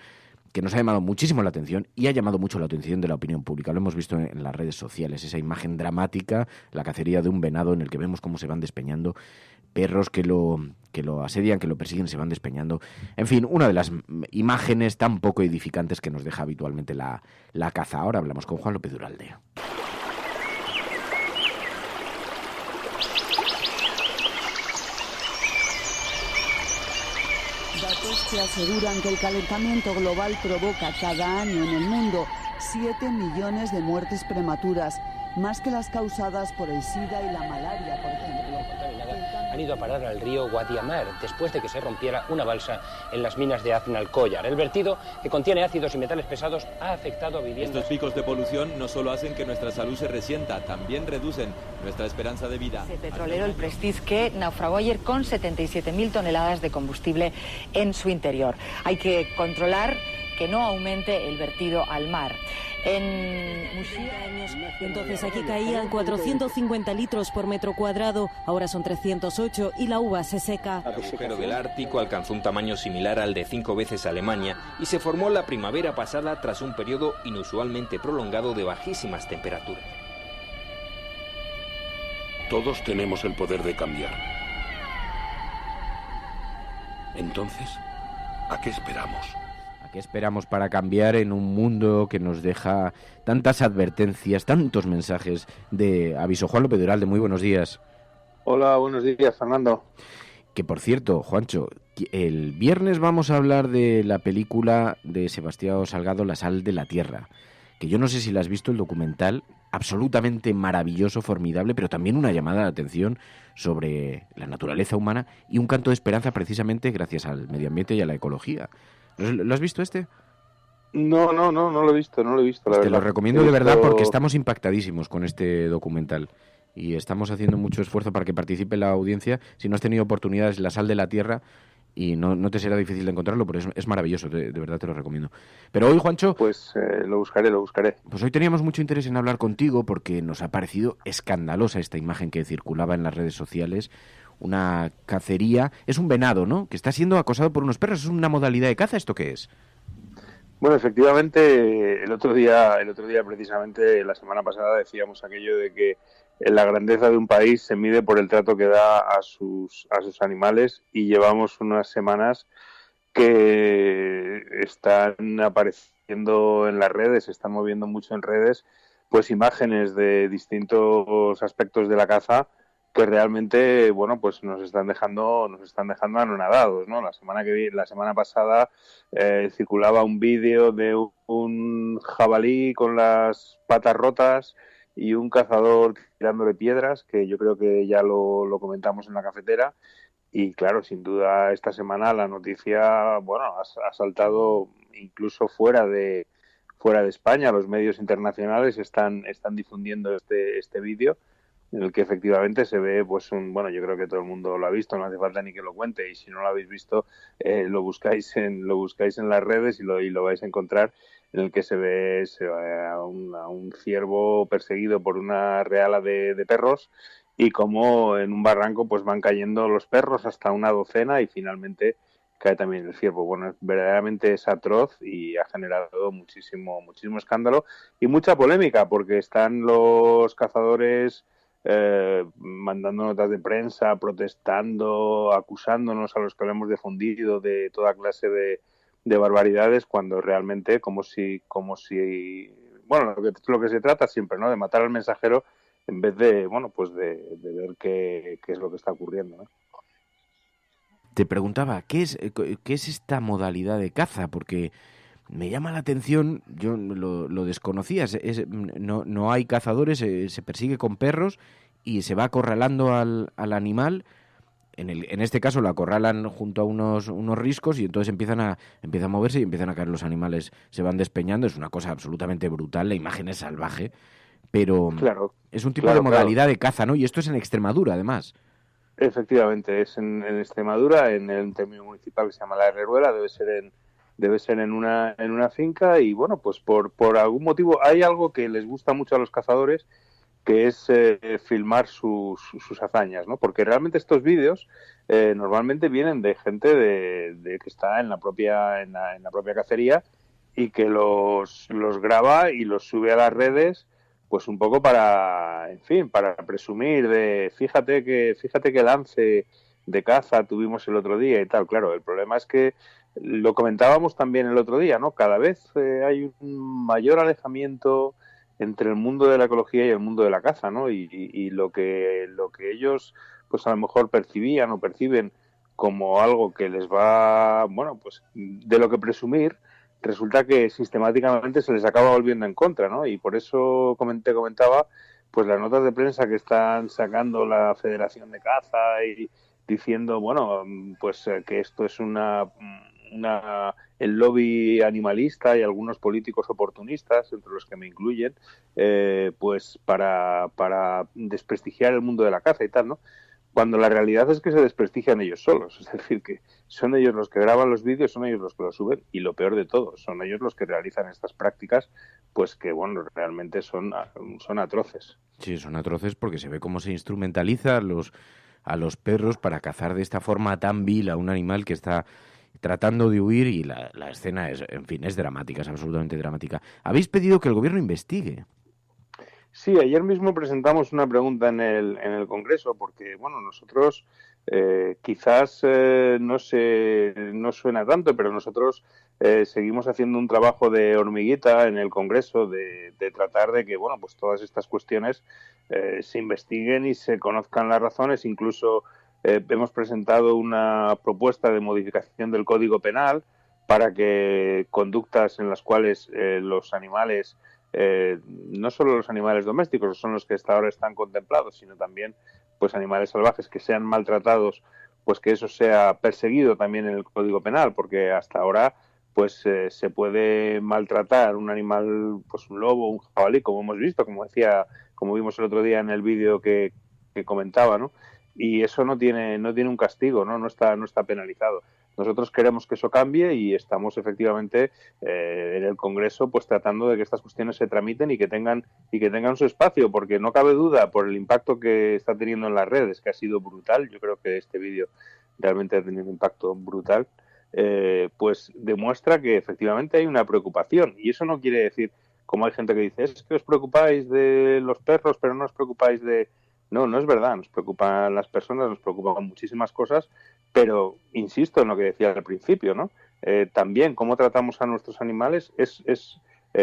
que nos ha llamado muchísimo la atención y ha llamado mucho la atención de la opinión pública. Lo hemos visto en las redes sociales, esa imagen dramática, la cacería de un venado en el que vemos cómo se van despeñando perros que lo asedian, que lo persiguen, se van despeñando. En fin, una de las imágenes tan poco edificantes que nos deja habitualmente la caza. Ahora hablamos con Juan Lupe de Uralde. Datos que aseguran que el calentamiento global provoca cada año en el mundo 7 millones de muertes prematuras, más que las causadas por el SIDA y la malaria, por ejemplo. Han ido a parar al río Guadiamar después de que se rompiera una balsa en las minas de Aznalcóllar. El vertido, que contiene ácidos y metales pesados, ha afectado a viviendas. Estos picos de polución no solo hacen que nuestra salud se resienta, también reducen nuestra esperanza de vida. El petrolero, el Prestige, que naufragó ayer con 77.000 toneladas de combustible en su interior. Hay que controlar que no aumente el vertido al mar. En Muxía, entonces aquí caían 450 litros por metro cuadrado, ahora son 308 y la uva se seca. El agujero del Ártico alcanzó un tamaño similar al de 5 veces Alemania y se formó la primavera pasada tras un periodo inusualmente prolongado de bajísimas temperaturas. Todos tenemos el poder de cambiar. Entonces, ¿a qué esperamos? ¿Qué esperamos para cambiar en un mundo que nos deja tantas advertencias, tantos mensajes de aviso? Juan López de Uralde, muy buenos días. Hola, buenos días, Fernando. Que por cierto, Juancho, el viernes vamos a hablar de la película de Sebastián Salgado, La sal de la tierra, que yo no sé si la has visto, el documental, absolutamente maravilloso, formidable, pero también una llamada de atención sobre la naturaleza humana y un canto de esperanza precisamente gracias al medio ambiente y a la ecología. ¿Lo has visto este? No lo he visto, la verdad. Te lo recomiendo de verdad porque estamos impactadísimos con este documental y estamos haciendo mucho esfuerzo para que participe la audiencia. Si no has tenido oportunidades, La sal de la tierra, y no te será difícil de encontrarlo, pero es maravilloso, de verdad te lo recomiendo. Pero hoy, Juancho... Pues lo buscaré. Pues hoy teníamos mucho interés en hablar contigo porque nos ha parecido escandalosa esta imagen que circulaba en las redes sociales. Una cacería, es un venado, ¿no?, que está siendo acosado por unos perros. ¿Es una modalidad de caza? ¿Esto qué es? Bueno, efectivamente, el otro día precisamente, la semana pasada, decíamos aquello de que la grandeza de un país se mide por el trato que da a sus animales, y llevamos unas semanas que están apareciendo en las redes, se están moviendo mucho en redes, pues imágenes de distintos aspectos de la caza que realmente, bueno, pues nos están dejando anonadados, ¿no? La semana pasada circulaba un vídeo de un jabalí con las patas rotas y un cazador tirándole piedras, que yo creo que ya lo comentamos en la cafetera. Y claro, sin duda esta semana la noticia, bueno, ha saltado incluso fuera de España. Los medios internacionales están difundiendo este vídeo, en el que efectivamente se ve, pues yo creo que todo el mundo lo ha visto, no hace falta ni que lo cuente, y si no lo habéis visto, lo buscáis en las redes y lo vais a encontrar, en el que se ve a un ciervo perseguido por una reala de perros, y como en un barranco pues van cayendo los perros hasta una docena y finalmente cae también el ciervo. Bueno, verdaderamente es atroz y ha generado muchísimo escándalo y mucha polémica, porque están los cazadores mandando notas de prensa, protestando, acusándonos a los que lo hemos difundido de toda clase barbaridades cuando realmente como si bueno, lo que se trata siempre, ¿no? De matar al mensajero en vez de, bueno, pues de ver qué es lo que está ocurriendo, ¿no? Te preguntaba, ¿qué es esta modalidad de caza? Porque me llama la atención, yo lo desconocía, no hay cazadores, se persigue con perros y se va acorralando al animal. En este caso lo acorralan junto a unos riscos y entonces empiezan a moverse y empiezan a caer los animales, se van despeñando. Es una cosa absolutamente brutal, la imagen es salvaje, pero claro, es un tipo de modalidad de caza, ¿no? Y esto es en Extremadura, además. Efectivamente, es en Extremadura, en el término municipal que se llama La Herreruela, debe ser en una finca y bueno, pues por algún motivo hay algo que les gusta mucho a los cazadores, que es filmar sus hazañas, ¿no? Porque realmente estos vídeos normalmente vienen de gente de que está en la propia cacería y que los graba y los sube a las redes, pues un poco para presumir de fíjate que lance de caza tuvimos el otro día y tal. Claro, el problema es que lo comentábamos también el otro día, ¿no? Cada vez hay un mayor alejamiento entre el mundo de la ecología y el mundo de la caza, ¿no? Y lo que ellos pues a lo mejor percibían o perciben como algo que les va, bueno, pues de lo que presumir, resulta que sistemáticamente se les acaba volviendo en contra, ¿no? Y por eso comentaba pues las notas de prensa que están sacando la Federación de Caza y diciendo, bueno, pues que esto es el lobby animalista y algunos políticos oportunistas, entre los que me incluyen, pues para desprestigiar el mundo de la caza y tal, ¿no? Cuando la realidad es que se desprestigian ellos solos, es decir, que son ellos los que graban los vídeos, son ellos los que los suben y lo peor de todo, son ellos los que realizan estas prácticas, pues que, bueno, realmente son atroces. Sí, son atroces porque se ve cómo se instrumentaliza a los perros para cazar de esta forma tan vil a un animal que está tratando de huir y la escena es dramática, es absolutamente dramática. Habéis pedido que el gobierno investigue. Sí, ayer mismo presentamos una pregunta en el Congreso porque, bueno, nosotros quizás no suena tanto, pero nosotros seguimos haciendo un trabajo de hormiguita en el Congreso de tratar de que, bueno, pues todas estas cuestiones se investiguen y se conozcan las razones. Incluso hemos presentado una propuesta de modificación del Código Penal para que conductas en las cuales los animales, no solo los animales domésticos, son los que hasta ahora están contemplados, sino también pues animales salvajes que sean maltratados, pues que eso sea perseguido también en el Código Penal, porque hasta ahora pues se puede maltratar un animal, pues un lobo, un jabalí, como hemos visto, como vimos el otro día en el vídeo que comentaba, ¿no? Y eso no tiene un castigo, no está penalizado. Nosotros queremos que eso cambie y estamos efectivamente en el Congreso pues tratando de que estas cuestiones se tramiten y que tengan su espacio, porque no cabe duda por el impacto que está teniendo en las redes, que ha sido brutal. Yo creo que este vídeo realmente ha tenido un impacto brutal. Pues demuestra que efectivamente hay una preocupación, y eso no quiere decir, como hay gente que dice, es que os preocupáis de los perros pero no os preocupáis de... No es verdad, nos preocupan las personas, nos preocupan muchísimas cosas, pero insisto en lo que decía al principio, ¿no? También cómo tratamos a nuestros animales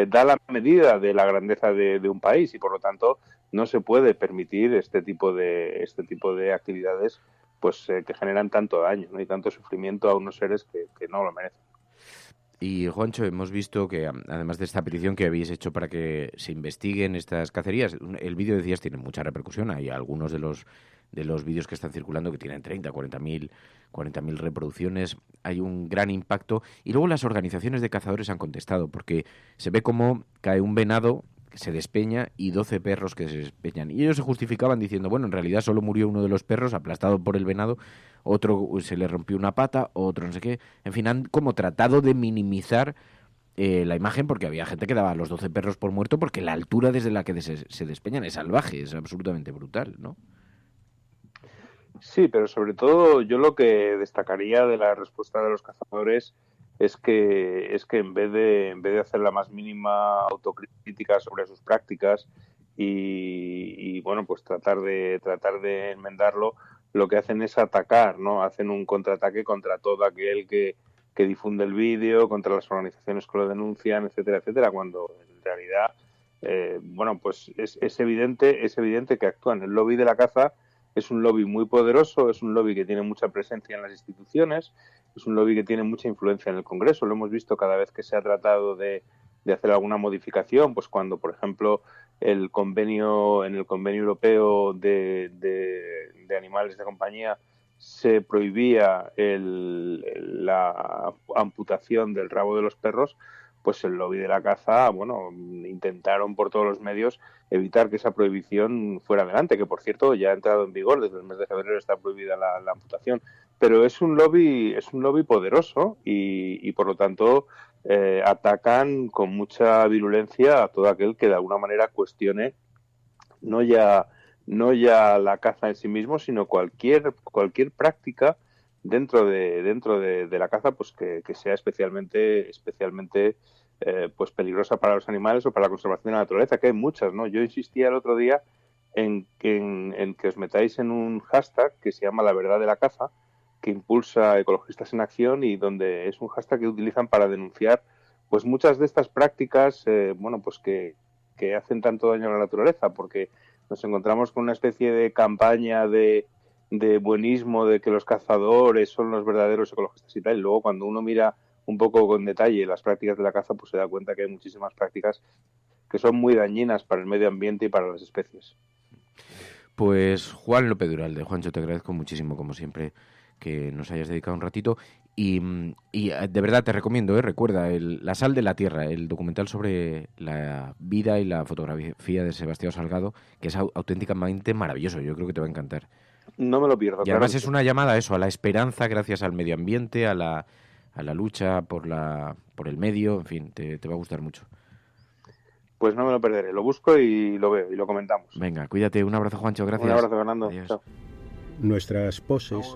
da la medida de la grandeza de un país y por lo tanto no se puede permitir este tipo de actividades pues que generan tanto daño, ¿no? Y tanto sufrimiento a unos seres que no lo merecen. Y, Juancho, hemos visto que, además de esta petición que habéis hecho para que se investiguen estas cacerías, el vídeo, decías, tiene mucha repercusión. Hay algunos de los vídeos que están circulando que tienen 30, 40.000 reproducciones. Hay un gran impacto. Y luego las organizaciones de cazadores han contestado, porque se ve cómo cae un venado, se despeña, y 12 perros que se despeñan. Y ellos se justificaban diciendo, bueno, en realidad solo murió uno de los perros aplastado por el venado, otro se le rompió una pata, otro no sé qué. En fin, han como tratado de minimizar la imagen, porque había gente que daba a los 12 perros por muerto porque la altura desde la que se despeñan es salvaje, es absolutamente brutal, ¿no? Sí, pero sobre todo yo lo que destacaría de la respuesta de los cazadores es que en vez de hacer la más mínima autocrítica sobre sus prácticas y bueno, pues tratar de enmendarlo, lo que hacen es atacar, ¿no? Hacen un contraataque contra todo aquel que que difunde el vídeo, contra las organizaciones que lo denuncian, etcétera, etcétera, cuando en realidad, pues es evidente que actúan. El lobby de la caza es un lobby muy poderoso, es un lobby que tiene mucha presencia en las instituciones, es un lobby que tiene mucha influencia en el Congreso. Lo hemos visto cada vez que se ha tratado de hacer alguna modificación, pues cuando, por ejemplo, en el convenio europeo de animales de compañía se prohibía la amputación del rabo de los perros, pues el lobby de la caza, intentaron por todos los medios evitar que esa prohibición fuera adelante, que por cierto ya ha entrado en vigor, desde el mes de febrero está prohibida la amputación, pero es un lobby poderoso y por lo tanto atacan con mucha virulencia a todo aquel que de alguna manera cuestione no ya la caza en sí mismo, sino cualquier práctica dentro de la caza, pues que sea especialmente pues peligrosa para los animales o para la conservación de la naturaleza, que hay muchas, ¿no? Yo insistía el otro día en que os metáis en un hashtag que se llama La Verdad de la Caza, que impulsa Ecologistas en Acción, y donde es un hashtag que utilizan para denunciar pues muchas de estas prácticas pues que hacen tanto daño a la naturaleza, porque nos encontramos con una especie de campaña de buenismo, de que los cazadores son los verdaderos ecologistas y tal, y luego cuando uno mira un poco con detalle las prácticas de la caza, pues se da cuenta que hay muchísimas prácticas que son muy dañinas para el medio ambiente y para las especies. Pues Juan López Duralde, Juancho, te agradezco muchísimo, como siempre, que nos hayas dedicado un ratito y de verdad te recomiendo, recuerda, La Sal de la Tierra, el documental sobre la vida y la fotografía de Sebastián Salgado, que es auténticamente maravilloso. Yo creo que te va a encantar. No me lo pierdo. Y además es una llamada a eso, a la esperanza gracias al medio ambiente, a la lucha por el medio, en fin, te va a gustar mucho. Pues no me lo perderé, lo busco y lo veo y lo comentamos. Venga, cuídate, un abrazo, Juancho, gracias. Un abrazo, Fernando. Adiós. Nuestras poses,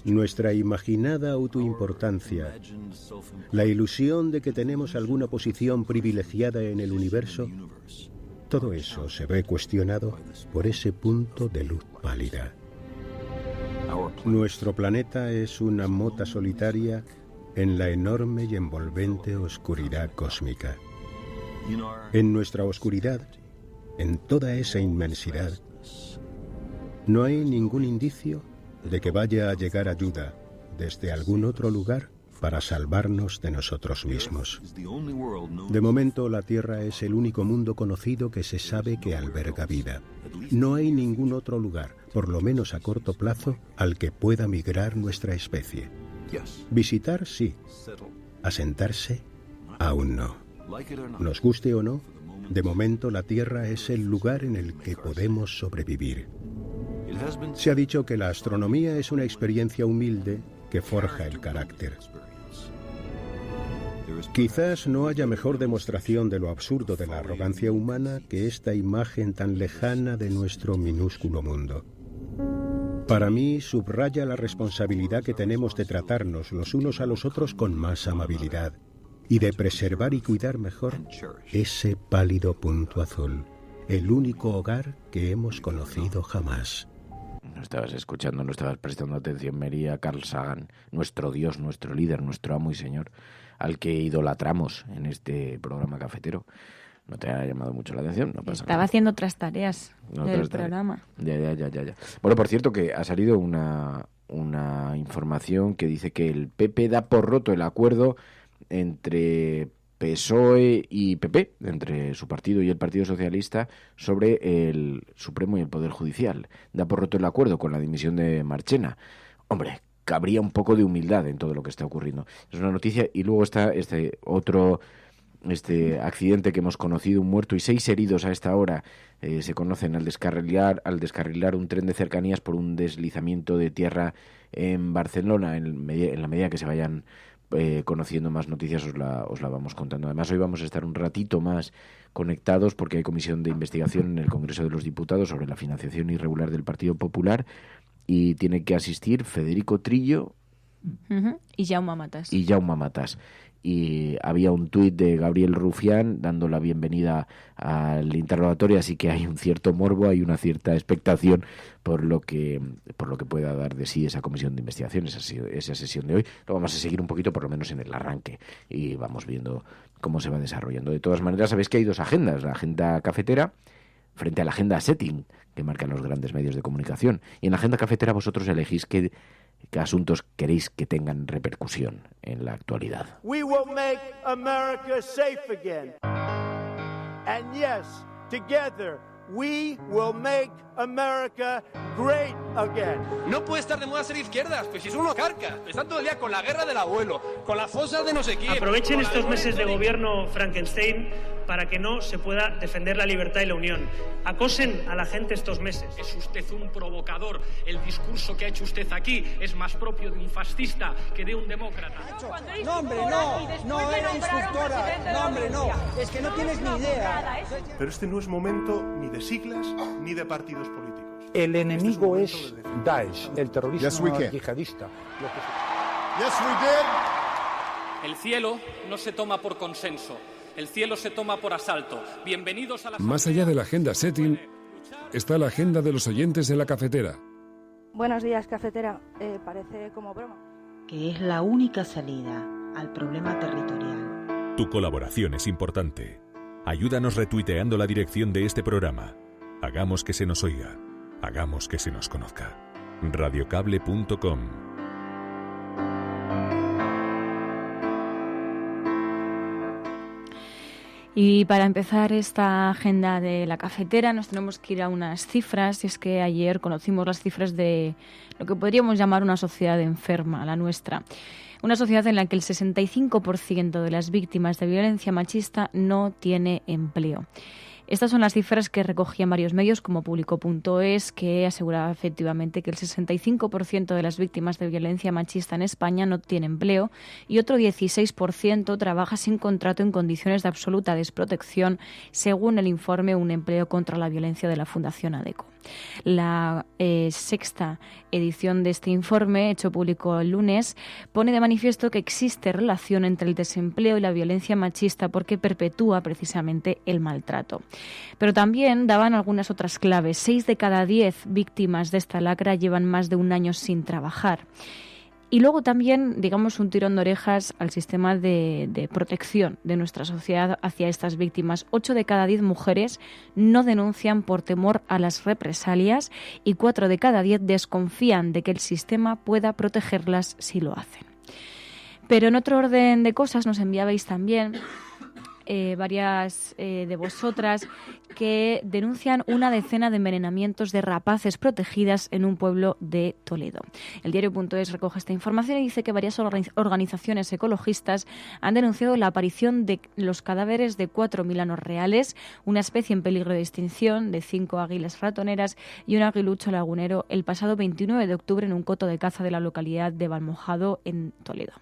nuestra imaginada autoimportancia, la ilusión de que tenemos alguna posición privilegiada en el universo, todo eso se ve cuestionado por ese punto de luz pálida. Nuestro planeta es una mota solitaria en la enorme y envolvente oscuridad cósmica. En nuestra oscuridad, en toda esa inmensidad, no hay ningún indicio de que vaya a llegar ayuda desde algún otro lugar para salvarnos de nosotros mismos. De momento, la Tierra es el único mundo conocido que se sabe que alberga vida. No hay ningún otro lugar, por lo menos a corto plazo, al que pueda migrar nuestra especie. Visitar, sí. Asentarse, aún no. Nos guste o no, de momento la Tierra es el lugar en el que podemos sobrevivir. Se ha dicho que la astronomía es una experiencia humilde que forja el carácter. Quizás no haya mejor demostración de lo absurdo de la arrogancia humana que esta imagen tan lejana de nuestro minúsculo mundo. Para mí subraya la responsabilidad que tenemos de tratarnos los unos a los otros con más amabilidad y de preservar y cuidar mejor ese pálido punto azul, el único hogar que hemos conocido jamás. No estabas escuchando, no estabas prestando atención, Mary, a Carl Sagan, nuestro Dios, nuestro líder, nuestro amo y señor, al que idolatramos en este programa cafetero. ¿No te ha llamado mucho la atención? No pasa nada. Estaba haciendo otras tareas del programa. Ya. Bueno, por cierto, que ha salido una información que dice que el PP da por roto el acuerdo entre PSOE y PP, entre su partido y el Partido Socialista, sobre el Supremo y el Poder Judicial. Da por roto el acuerdo con la dimisión de Marchena. Hombre, cabría un poco de humildad en todo lo que está ocurriendo. Es una noticia. Y luego está este accidente que hemos conocido, un muerto y 6 heridos a esta hora. Se conocen al descarrilar un tren de cercanías por un deslizamiento de tierra en Barcelona. En la medida que se vayan conociendo más noticias os la vamos contando. Además, hoy vamos a estar un ratito más conectados porque hay comisión de investigación en el Congreso de los Diputados sobre la financiación irregular del Partido Popular y tiene que asistir Federico Trillo, Y Jaume Matas. Y había un tuit de Gabriel Rufián dando la bienvenida al interrogatorio, así que hay un cierto morbo, hay una cierta expectación por lo que pueda dar de sí esa comisión de investigación, esa sesión de hoy. Lo vamos a seguir un poquito, por lo menos en el arranque, y vamos viendo cómo se va desarrollando. De todas maneras, sabéis que hay dos agendas: la agenda cafetera frente a la agenda setting que marcan los grandes medios de comunicación. Y en la agenda cafetera vosotros elegís qué asuntos queréis que tengan repercusión en la actualidad. We will make America safe again. And yes, together we will make America great again. No puede estar de moda ser izquierdas, pues si son unos carcas. Están todo el día con la guerra del abuelo, con las fosas de no sé quién. Aprovechen estos meses de gobierno Frankenstein para que no se pueda defender la libertad y la unión. Acosen a la gente estos meses. Es usted un provocador. El discurso que ha hecho usted aquí es más propio de un fascista que de un demócrata. No, hombre, no era instructora. No, hombre, no. Es que no tienes ni idea. Pero este no es momento ni de siglas ni de partidos políticos. El enemigo es Daesh, el terrorismo yihadista. El cielo no se toma por consenso. El cielo se toma por asalto. Bienvenidos a la... Más allá de la agenda setting, está la agenda de los oyentes en la cafetera. Buenos días, cafetera. Parece como broma. Que es la única salida al problema territorial. Tu colaboración es importante. Ayúdanos retuiteando la dirección de este programa. Hagamos que se nos oiga. Hagamos que se nos conozca. Radiocable.com. Y para empezar esta agenda de la cafetera nos tenemos que ir a unas cifras, y es que ayer conocimos las cifras de lo que podríamos llamar una sociedad enferma, la nuestra. Una sociedad en la que el 65% de las víctimas de violencia machista no tiene empleo. Estas son las cifras que recogían varios medios como Público.es, que aseguraba efectivamente que el 65% de las víctimas de violencia machista en España no tiene empleo y otro 16% trabaja sin contrato en condiciones de absoluta desprotección, según el informe Un empleo contra la violencia de la Fundación ADECO. La sexta edición de este informe, hecho público el lunes, pone de manifiesto que existe relación entre el desempleo y la violencia machista porque perpetúa precisamente el maltrato. Pero también daban algunas otras claves. 6 de cada 10 víctimas de esta lacra llevan más de un año sin trabajar. Y luego también, digamos, un tirón de orejas al sistema de protección de nuestra sociedad hacia estas víctimas. 8 de cada 10 mujeres no denuncian por temor a las represalias y 4 de cada 10 desconfían de que el sistema pueda protegerlas si lo hacen. Pero en otro orden de cosas nos enviabais también varias de vosotras que denuncian una decena de envenenamientos de rapaces protegidas en un pueblo de Toledo. El diario.es recoge esta información y dice que varias organizaciones ecologistas han denunciado la aparición de los cadáveres de 4 milanos reales, una especie en peligro de extinción, de 5 águilas ratoneras y un aguilucho lagunero el pasado 29 de octubre en un coto de caza de la localidad de Valmojado, en Toledo.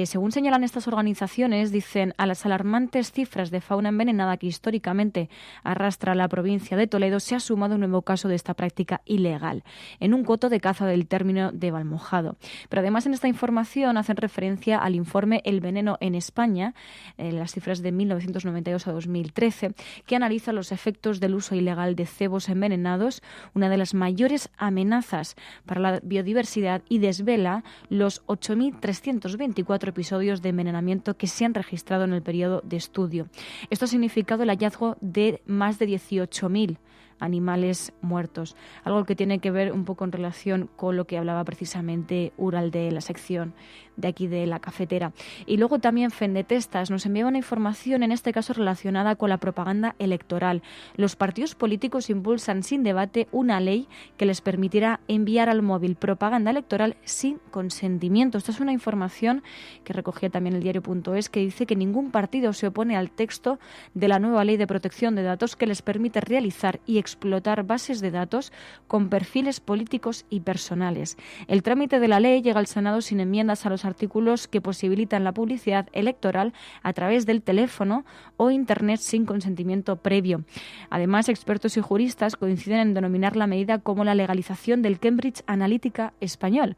Según señalan estas organizaciones, dicen, a las alarmantes cifras de fauna envenenada que históricamente arrastra la provincia de Toledo se ha sumado un nuevo caso de esta práctica ilegal en un coto de caza del término de Valmojado. Pero además en esta información hacen referencia al informe El veneno en España, las cifras de 1992 a 2013, que analiza los efectos del uso ilegal de cebos envenenados, una de las mayores amenazas para la biodiversidad, y desvela los 8.324 episodios de envenenamiento que se han registrado en el periodo de estudio. Esto ha significado el hallazgo de más de 18.000 animales muertos, algo que tiene que ver un poco en relación con lo que hablaba precisamente Ural de la sección de aquí de la cafetera. Y luego también Fendetestas nos enviaba una información, en este caso relacionada con la propaganda electoral. Los partidos políticos impulsan sin debate una ley que les permitirá enviar al móvil propaganda electoral sin consentimiento. Esta es una información que recogía también el diario.es, que dice que ningún partido se opone al texto de la nueva ley de protección de datos que les permite realizar y explotar bases de datos con perfiles políticos y personales. El trámite de la ley llega al Senado sin enmiendas a los artículos que posibilitan la publicidad electoral a través del teléfono o Internet sin consentimiento previo. Además, expertos y juristas coinciden en denominar la medida como la legalización del Cambridge Analytica español.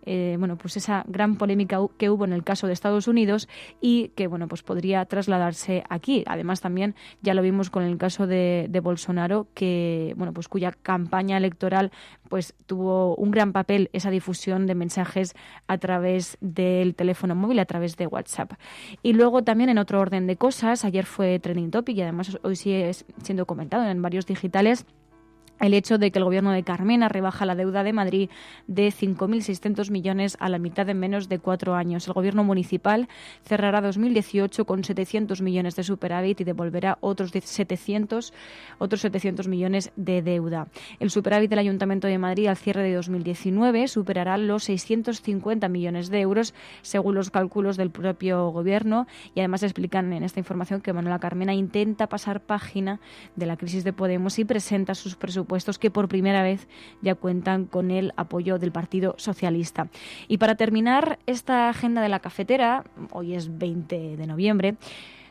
bueno, pues esa gran polémica que hubo en el caso de Estados Unidos y que, bueno, pues podría trasladarse aquí. Además, también ya lo vimos con el caso de Bolsonaro, que, bueno, pues cuya campaña electoral pues tuvo un gran papel esa difusión de mensajes a través del teléfono móvil, a través de WhatsApp. Y luego también, en otro orden de cosas, ayer fue trending topic y además hoy sigue siendo comentado en varios digitales, el hecho de que el gobierno de Carmena rebaja la deuda de Madrid de 5.600 millones a la mitad en menos de 4 años. El gobierno municipal cerrará 2018 con 700 millones de superávit y devolverá otros 700 millones de deuda. El superávit del Ayuntamiento de Madrid al cierre de 2019 superará los 650 millones de euros, según los cálculos del propio gobierno. Y además explican en esta información que Manuela Carmena intenta pasar página de la crisis de Podemos y presenta sus presupuestos que por primera vez ya cuentan con el apoyo del Partido Socialista. Y para terminar esta agenda de la cafetera, hoy es 20 de noviembre,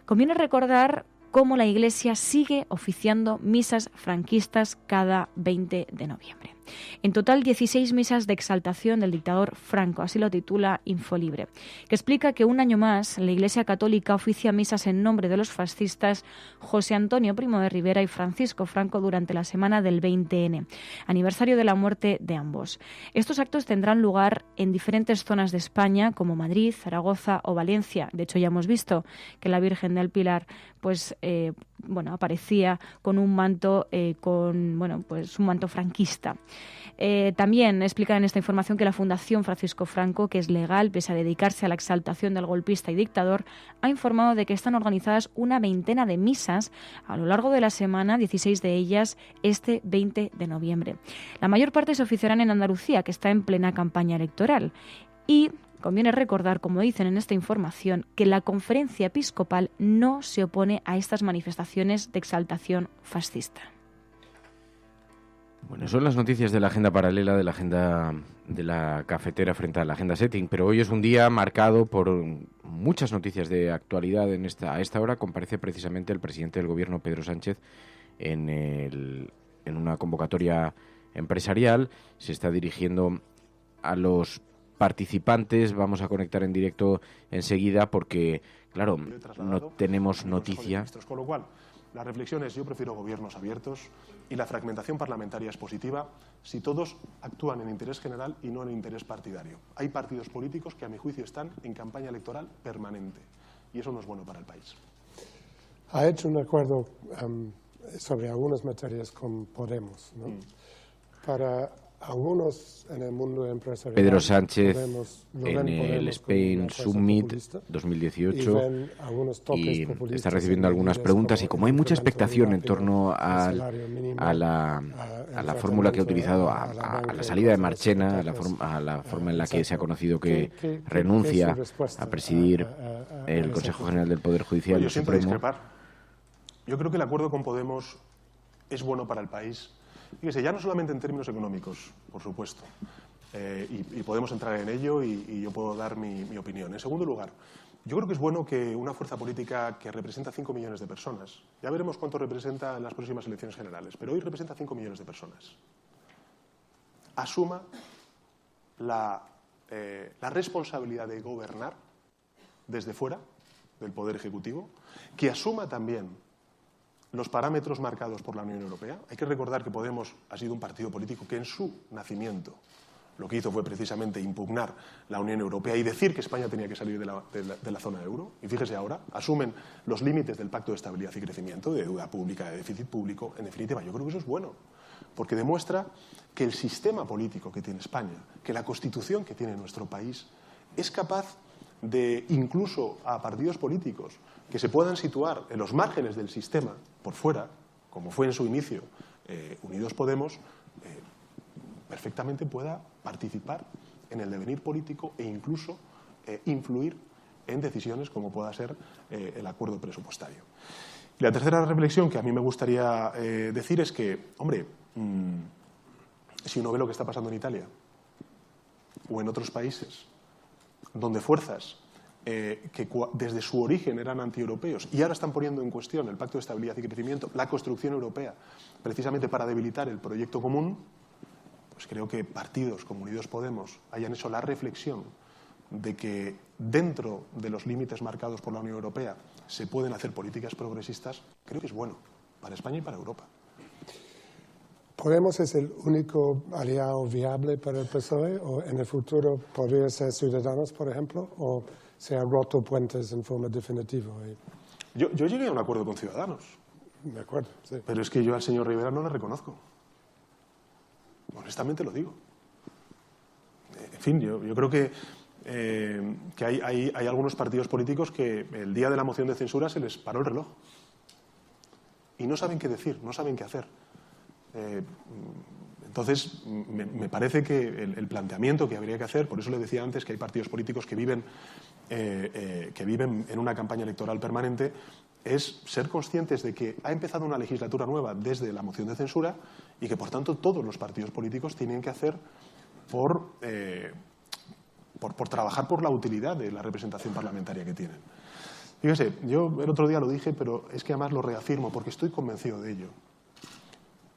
conviene recordar cómo la Iglesia sigue oficiando misas franquistas cada 20 de noviembre. En total, 16 misas de exaltación del dictador Franco, así lo titula Infolibre, que explica que un año más la Iglesia Católica oficia misas en nombre de los fascistas José Antonio Primo de Rivera y Francisco Franco durante la semana del 20N, aniversario de la muerte de ambos. Estos actos tendrán lugar en diferentes zonas de España, como Madrid, Zaragoza o Valencia. De hecho, ya hemos visto que la Virgen del Pilar pues aparecía con un manto un manto franquista. También explican en esta información que la Fundación Francisco Franco, que es legal pese a dedicarse a la exaltación del golpista y dictador, ha informado de que están organizadas una veintena de misas a lo largo de la semana, 16 de ellas este 20 de noviembre. La mayor parte se oficiarán en Andalucía, que está en plena campaña electoral. Y conviene recordar, como dicen en esta información, que la Conferencia Episcopal no se opone a estas manifestaciones de exaltación fascista. Bueno, son las noticias de la agenda paralela, de la agenda de la cafetera frente a la agenda setting, pero hoy es un día marcado por muchas noticias de actualidad. A esta hora comparece precisamente el presidente del Gobierno, Pedro Sánchez, en una convocatoria empresarial. Se está dirigiendo a los participantes. Vamos a conectar en directo enseguida porque, claro, no tenemos noticia. Con lo cual, la reflexión es: yo prefiero gobiernos abiertos y la fragmentación parlamentaria es positiva si todos actúan en interés general y no en interés partidario. Hay partidos políticos que, a mi juicio, están en campaña electoral permanente y eso no es bueno para el país. Ha hecho un acuerdo sobre algunas materias con Podemos, ¿no? Para algunos en el mundo empresarial. Pedro Sánchez en el Spain Summit 2018 y está recibiendo algunas preguntas, y como hay mucha expectación en torno a la fórmula que ha utilizado, a la salida de Marchena, a la forma en la que se ha conocido que renuncia a presidir el Consejo General del Poder Judicial Supremo. Yo creo que el acuerdo con Podemos es bueno para el país. Fíjese, ya no solamente en términos económicos, por supuesto, y podemos entrar en ello y yo puedo dar mi opinión. En segundo lugar, yo creo que es bueno que una fuerza política que representa 5 millones de personas, ya veremos cuánto representa en las próximas elecciones generales, pero hoy representa 5 millones de personas, asuma la responsabilidad de gobernar desde fuera del Poder Ejecutivo, que asuma también los parámetros marcados por la Unión Europea. Hay que recordar que Podemos ha sido un partido político que en su nacimiento lo que hizo fue precisamente impugnar la Unión Europea y decir que España tenía que salir de la zona euro. Y fíjese ahora, asumen los límites del Pacto de Estabilidad y Crecimiento, de deuda pública, de déficit público. En definitiva, yo creo que eso es bueno, porque demuestra que el sistema político que tiene España, que la Constitución que tiene nuestro país, es capaz de, incluso a partidos políticos que se puedan situar en los márgenes del sistema, por fuera, como fue en su inicio Unidos Podemos, perfectamente pueda participar en el devenir político e incluso influir en decisiones como pueda ser el acuerdo presupuestario. Y la tercera reflexión que a mí me gustaría decir es que, hombre, si uno ve lo que está pasando en Italia o en otros países, donde fuerzas que desde su origen eran antieuropeos y ahora están poniendo en cuestión el Pacto de Estabilidad y Crecimiento, la construcción europea, precisamente para debilitar el proyecto común, pues creo que partidos como Unidos Podemos hayan hecho la reflexión de que dentro de los límites marcados por la Unión Europea se pueden hacer políticas progresistas, creo que es bueno para España y para Europa. ¿Podemos es el único aliado viable para el PSOE o en el futuro podría ser Ciudadanos, por ejemplo, o se han roto puentes en forma definitiva? Yo llegué a un acuerdo con Ciudadanos. De acuerdo, sí. Pero es que yo al señor Rivera no le reconozco. Honestamente lo digo. En fin, yo creo que hay algunos partidos políticos que el día de la moción de censura se les paró el reloj. Y no saben qué decir, no saben qué hacer. Entonces, me parece que el planteamiento que habría que hacer, por eso le decía antes que hay partidos políticos que viven en una campaña electoral permanente, es ser conscientes de que ha empezado una legislatura nueva desde la moción de censura y que, por tanto, todos los partidos políticos tienen que hacer por trabajar por la utilidad de la representación parlamentaria que tienen. Fíjese, yo el otro día lo dije, pero es que además lo reafirmo porque estoy convencido de ello.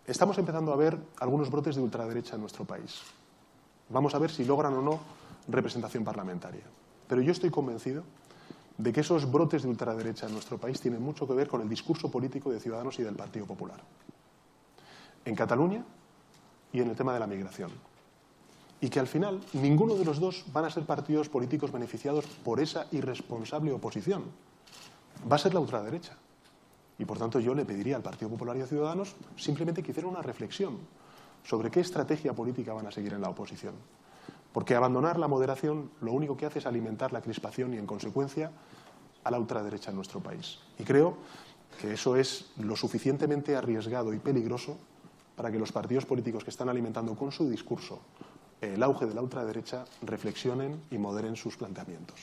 Estamos empezando a ver algunos brotes de ultraderecha en nuestro país. Vamos a ver si logran o no representación parlamentaria. Pero yo estoy convencido de que esos brotes de ultraderecha en nuestro país tienen mucho que ver con el discurso político de Ciudadanos y del Partido Popular. En Cataluña y en el tema de la migración. Y que al final ninguno de los dos van a ser partidos políticos beneficiados por esa irresponsable oposición. Va a ser la ultraderecha. Y por tanto yo le pediría al Partido Popular y a Ciudadanos simplemente que hicieran una reflexión sobre qué estrategia política van a seguir en la oposición. Porque abandonar la moderación lo único que hace es alimentar la crispación y, en consecuencia, a la ultraderecha en nuestro país. Y creo que eso es lo suficientemente arriesgado y peligroso para que los partidos políticos que están alimentando con su discurso el auge de la ultraderecha reflexionen y moderen sus planteamientos.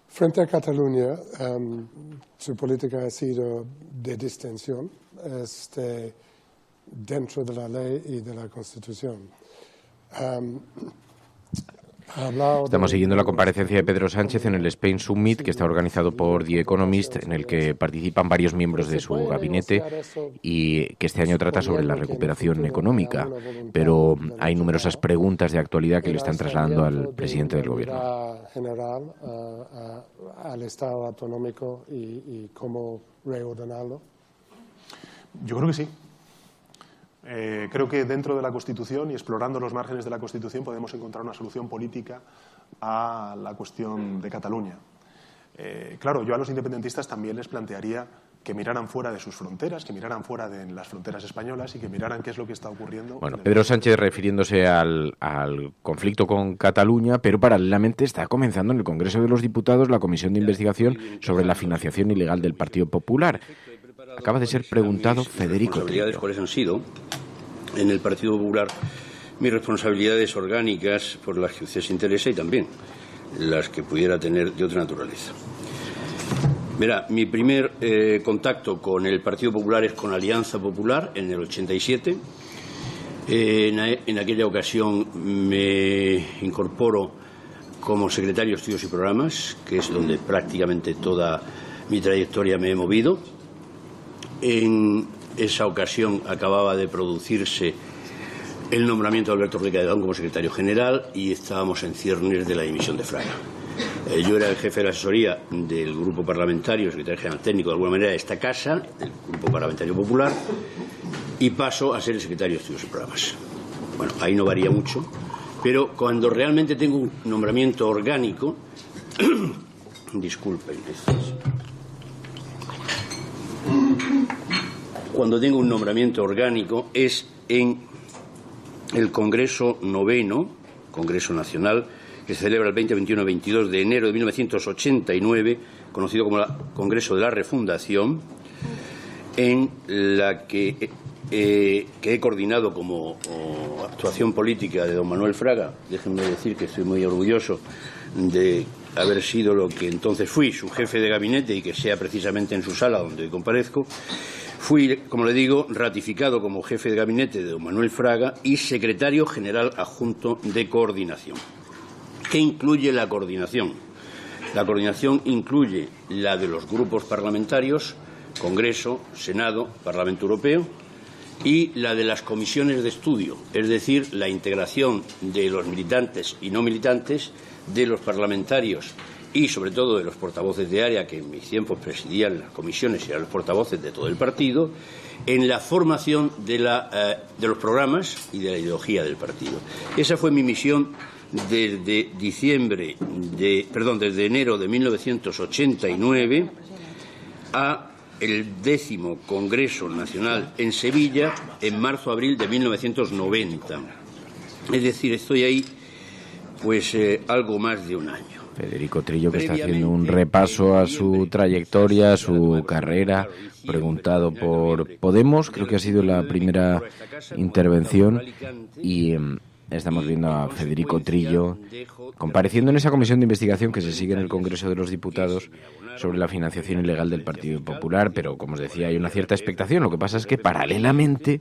Frente a Cataluña, su política ha sido de distensión dentro de la ley y de la Constitución. Estamos siguiendo la comparecencia de Pedro Sánchez en el Spain Summit, que está organizado por The Economist, en el que participan varios miembros de su gabinete y que este año trata sobre la recuperación económica. Pero hay numerosas preguntas de actualidad que le están trasladando al presidente del Gobierno. General al Estado autonómico y cómo reordenarlo. Yo creo que sí. Creo que dentro de la Constitución y explorando los márgenes de la Constitución podemos encontrar una solución política a la cuestión de Cataluña. Claro, yo a los independentistas también les plantearía que miraran fuera de sus fronteras, que miraran fuera de las fronteras españolas y que miraran qué es lo que está ocurriendo. Bueno, Pedro Sánchez refiriéndose al conflicto con Cataluña, pero paralelamente está comenzando en el Congreso de los Diputados la comisión de investigación sobre la financiación ilegal del Partido Popular. Acaba de ser preguntado Federico. Responsabilidades cuáles han sido en el Partido Popular mis responsabilidades orgánicas por las que usted se interesa y también las que pudiera tener de otra naturaleza. Verá, mi primer contacto con el Partido Popular es con Alianza Popular en el 87. En aquella ocasión me incorporo como secretario de Estudios y Programas, que es donde prácticamente toda mi trayectoria me he movido. En esa ocasión acababa de producirse el nombramiento de Alberto Rica de León como secretario general y estábamos en ciernes de la dimisión de Fraga. Yo era el jefe de la asesoría del grupo parlamentario, secretario general técnico de alguna manera de esta casa, del grupo parlamentario popular, y paso a ser el secretario de Estudios y Programas. Bueno, ahí no varía mucho, pero cuando realmente tengo un nombramiento orgánico, disculpen, cuando tengo un nombramiento orgánico es en el Congreso IX, Congreso Nacional, que se celebra el 20, 21 y 22 de enero de 1989, conocido como el Congreso de la Refundación, en la que he coordinado como actuación política de don Manuel Fraga. Déjenme decir que estoy muy orgulloso de haber sido lo que entonces fui, su jefe de gabinete, y que sea precisamente en su sala donde comparezco. Fui, como le digo, ratificado como jefe de gabinete de don Manuel Fraga y secretario general adjunto de coordinación. ¿Qué incluye la coordinación? La coordinación incluye la de los grupos parlamentarios, Congreso, Senado, Parlamento Europeo, y la de las comisiones de estudio, es decir, la integración de los militantes y no militantes, de los parlamentarios y, sobre todo, de los portavoces de área, que en mis tiempos presidían las comisiones y eran los portavoces de todo el partido, en la formación de los programas y de la ideología del partido. Esa fue mi misión desde desde enero de 1989 a el 10º Congreso Nacional en Sevilla en marzo-abril de 1990. Es decir, estoy ahí pues algo más de un año. Federico Trillo, que está haciendo un repaso a su trayectoria, a su carrera, preguntado por Podemos, creo que ha sido la primera intervención, y estamos viendo a Federico Trillo compareciendo en esa comisión de investigación que se sigue en el Congreso de los Diputados sobre la financiación ilegal del Partido Popular, pero como os decía, hay una cierta expectación. Lo que pasa es que paralelamente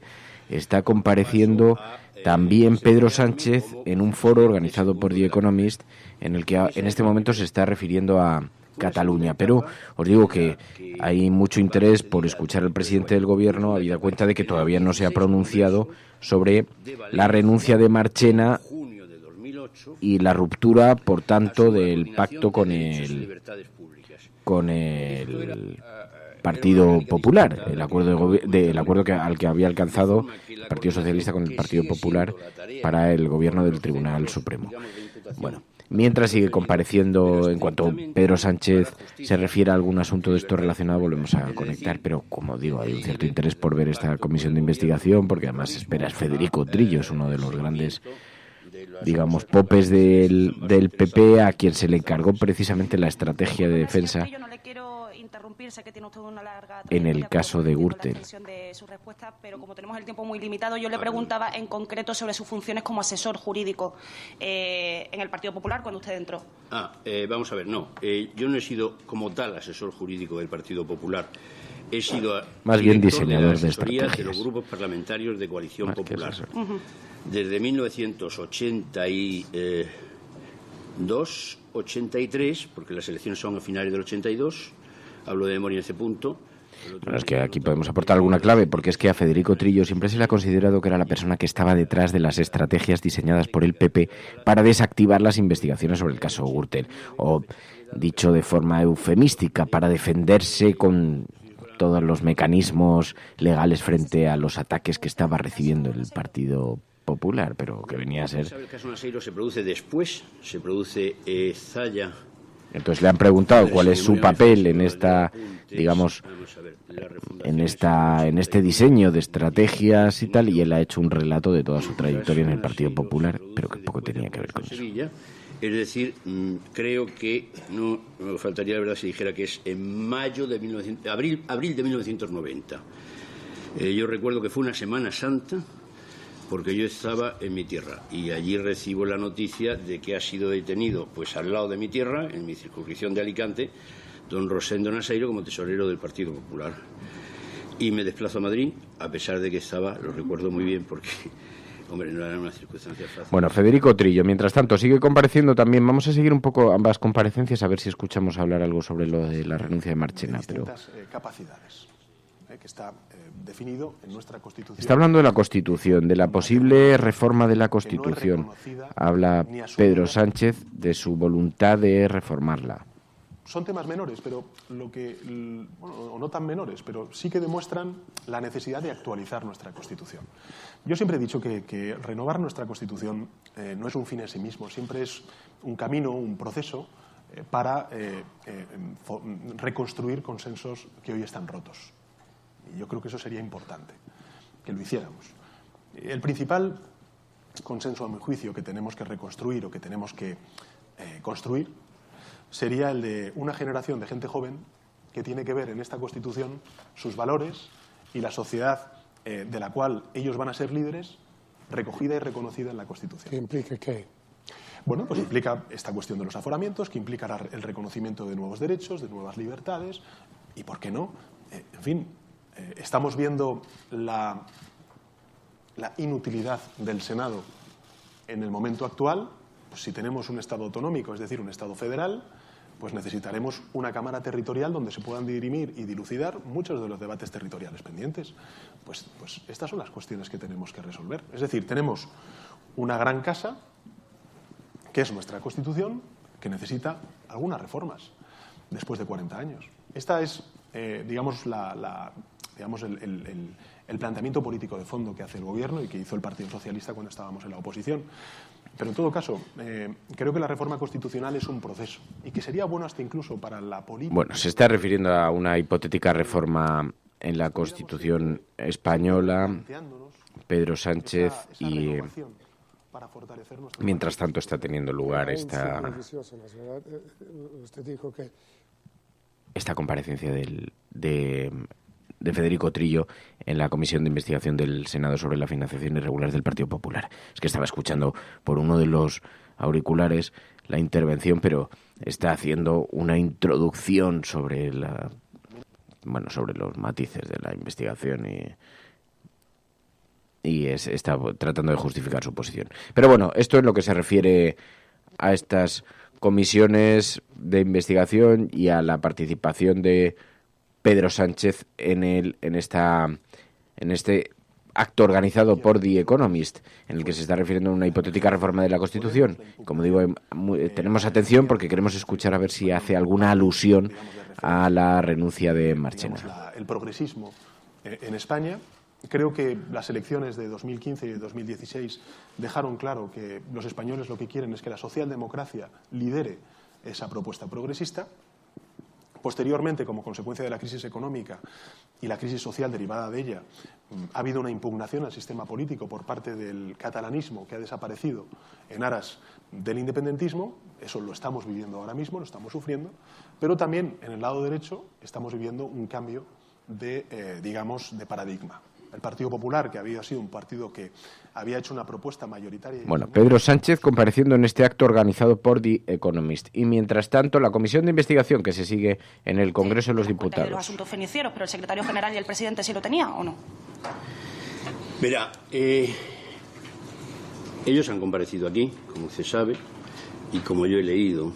está compareciendo también Pedro Sánchez en un foro organizado por The Economist, en el que en este momento se está refiriendo a Cataluña. Pero os digo que hay mucho interés por escuchar al presidente del Gobierno, habida cuenta de que todavía no se ha pronunciado sobre la renuncia de Marchena y la ruptura, por tanto, del pacto con el Partido Popular, el acuerdo al que había alcanzado el Partido Socialista con el Partido Popular para el gobierno del Tribunal Supremo. Bueno, mientras sigue compareciendo, en cuanto Pedro Sánchez se refiere a algún asunto de esto relacionado, volvemos a conectar, pero como digo, hay un cierto interés por ver esta comisión de investigación, porque además esperas Federico Trillo, es uno de los grandes, digamos, popes del PP, a quien se le encargó precisamente la estrategia de defensa en el caso de Gürtel. Pero como tenemos el tiempo muy limitado, yo le preguntaba en concreto sobre sus funciones como asesor jurídico en el Partido Popular cuando usted entró. Vamos a ver, no. Yo no he sido como tal asesor jurídico del Partido Popular. He sido más bien diseñador de estrategias de los grupos parlamentarios de Coalición Popular. Desde 1982, 83, porque las elecciones son a finales del 82, hablo de memoria en ese punto. Bueno, es que aquí podemos aportar alguna clave, porque es que a Federico Trillo siempre se le ha considerado que era la persona que estaba detrás de las estrategias diseñadas por el PP para desactivar las investigaciones sobre el caso Gürtel, o, dicho de forma eufemística, para defenderse con todos los mecanismos legales frente a los ataques que estaba recibiendo el Partido Popular, pero que venía a ser... El caso Naseiro se produce después, se produce Zaya. Entonces le han preguntado cuál es su papel en esta, digamos, en este diseño de estrategias y tal, y él ha hecho un relato de toda su trayectoria en el Partido Popular, pero que poco tenía que ver con eso. Es decir, creo que no me faltaría la verdad si dijera que es en mayo de abril de 1990. Yo recuerdo que fue una Semana Santa, porque yo estaba en mi tierra y allí recibo la noticia de que ha sido detenido, pues al lado de mi tierra, en mi circunscripción de Alicante, don Rosendo Naseiro como tesorero del Partido Popular. Y me desplazo a Madrid, a pesar de que estaba, lo recuerdo muy bien, porque, hombre, no era una circunstancia fácil. Bueno, Federico Trillo, mientras tanto, sigue compareciendo también. Vamos a seguir un poco ambas comparecencias, a ver si escuchamos hablar algo sobre lo de la renuncia de Marchena. Distintas capacidades que está definido en nuestra Constitución. Está hablando de la Constitución, de la posible reforma de la Constitución. Habla Pedro Sánchez de su voluntad de reformarla. Son temas menores, pero o no tan menores, pero sí que demuestran la necesidad de actualizar nuestra Constitución. Yo siempre he dicho que renovar nuestra Constitución no es un fin en sí mismo, siempre es un camino, un proceso para reconstruir consensos que hoy están rotos. Y yo creo que eso sería importante, que lo hiciéramos. El principal consenso, a mi juicio, que tenemos que reconstruir o que tenemos que construir sería el de una generación de gente joven que tiene que ver en esta Constitución sus valores y la sociedad de la cual ellos van a ser líderes, recogida y reconocida en la Constitución. ¿Qué implica qué? Bueno, pues implica esta cuestión de los aforamientos, que implicará el reconocimiento de nuevos derechos, de nuevas libertades y, ¿por qué no? En fin, estamos viendo la inutilidad del Senado en el momento actual. Pues si tenemos un Estado autonómico, es decir, un Estado federal, pues necesitaremos una Cámara territorial donde se puedan dirimir y dilucidar muchos de los debates territoriales pendientes. Pues estas son las cuestiones que tenemos que resolver. Es decir, tenemos una gran casa, que es nuestra Constitución, que necesita algunas reformas después de 40 años. Esta es, digamos, el planteamiento político de fondo que hace el Gobierno y que hizo el Partido Socialista cuando estábamos en la oposición. Pero en todo caso, creo que la reforma constitucional es un proceso y que sería bueno hasta incluso para la política. Bueno, se está refiriendo a una hipotética reforma en la Constitución española, Pedro Sánchez, y mientras tanto está teniendo lugar esta comparecencia de Federico Trillo en la Comisión de Investigación del Senado sobre la financiación irregular del Partido Popular. Es que estaba escuchando por uno de los auriculares la intervención, pero está haciendo una introducción sobre sobre los matices de la investigación y está tratando de justificar su posición. Pero bueno, esto es lo que se refiere a estas comisiones de investigación y a la participación de Pedro Sánchez en este acto organizado por The Economist, en el que se está refiriendo a una hipotética reforma de la Constitución. Como digo, tenemos atención porque queremos escuchar a ver si hace alguna alusión a la renuncia de Marchena. El progresismo en España. Creo que las elecciones de 2015 y de 2016 dejaron claro que los españoles lo que quieren es que la socialdemocracia lidere esa propuesta progresista. Posteriormente, como consecuencia de la crisis económica y la crisis social derivada de ella, ha habido una impugnación al sistema político por parte del catalanismo, que ha desaparecido en aras del independentismo. Eso lo estamos viviendo ahora mismo, lo estamos sufriendo, pero también en el lado derecho estamos viviendo un cambio de paradigma. El Partido Popular, que había sido un partido que había hecho una propuesta mayoritaria. Bueno, Pedro Sánchez compareciendo en este acto organizado por The Economist. Y mientras tanto, la comisión de investigación que se sigue en el Congreso de los Diputados. Los asuntos financieros, pero el secretario general y el presidente sí lo tenía, ¿o no? Verá, ellos han comparecido aquí, como usted sabe, y como yo he leído,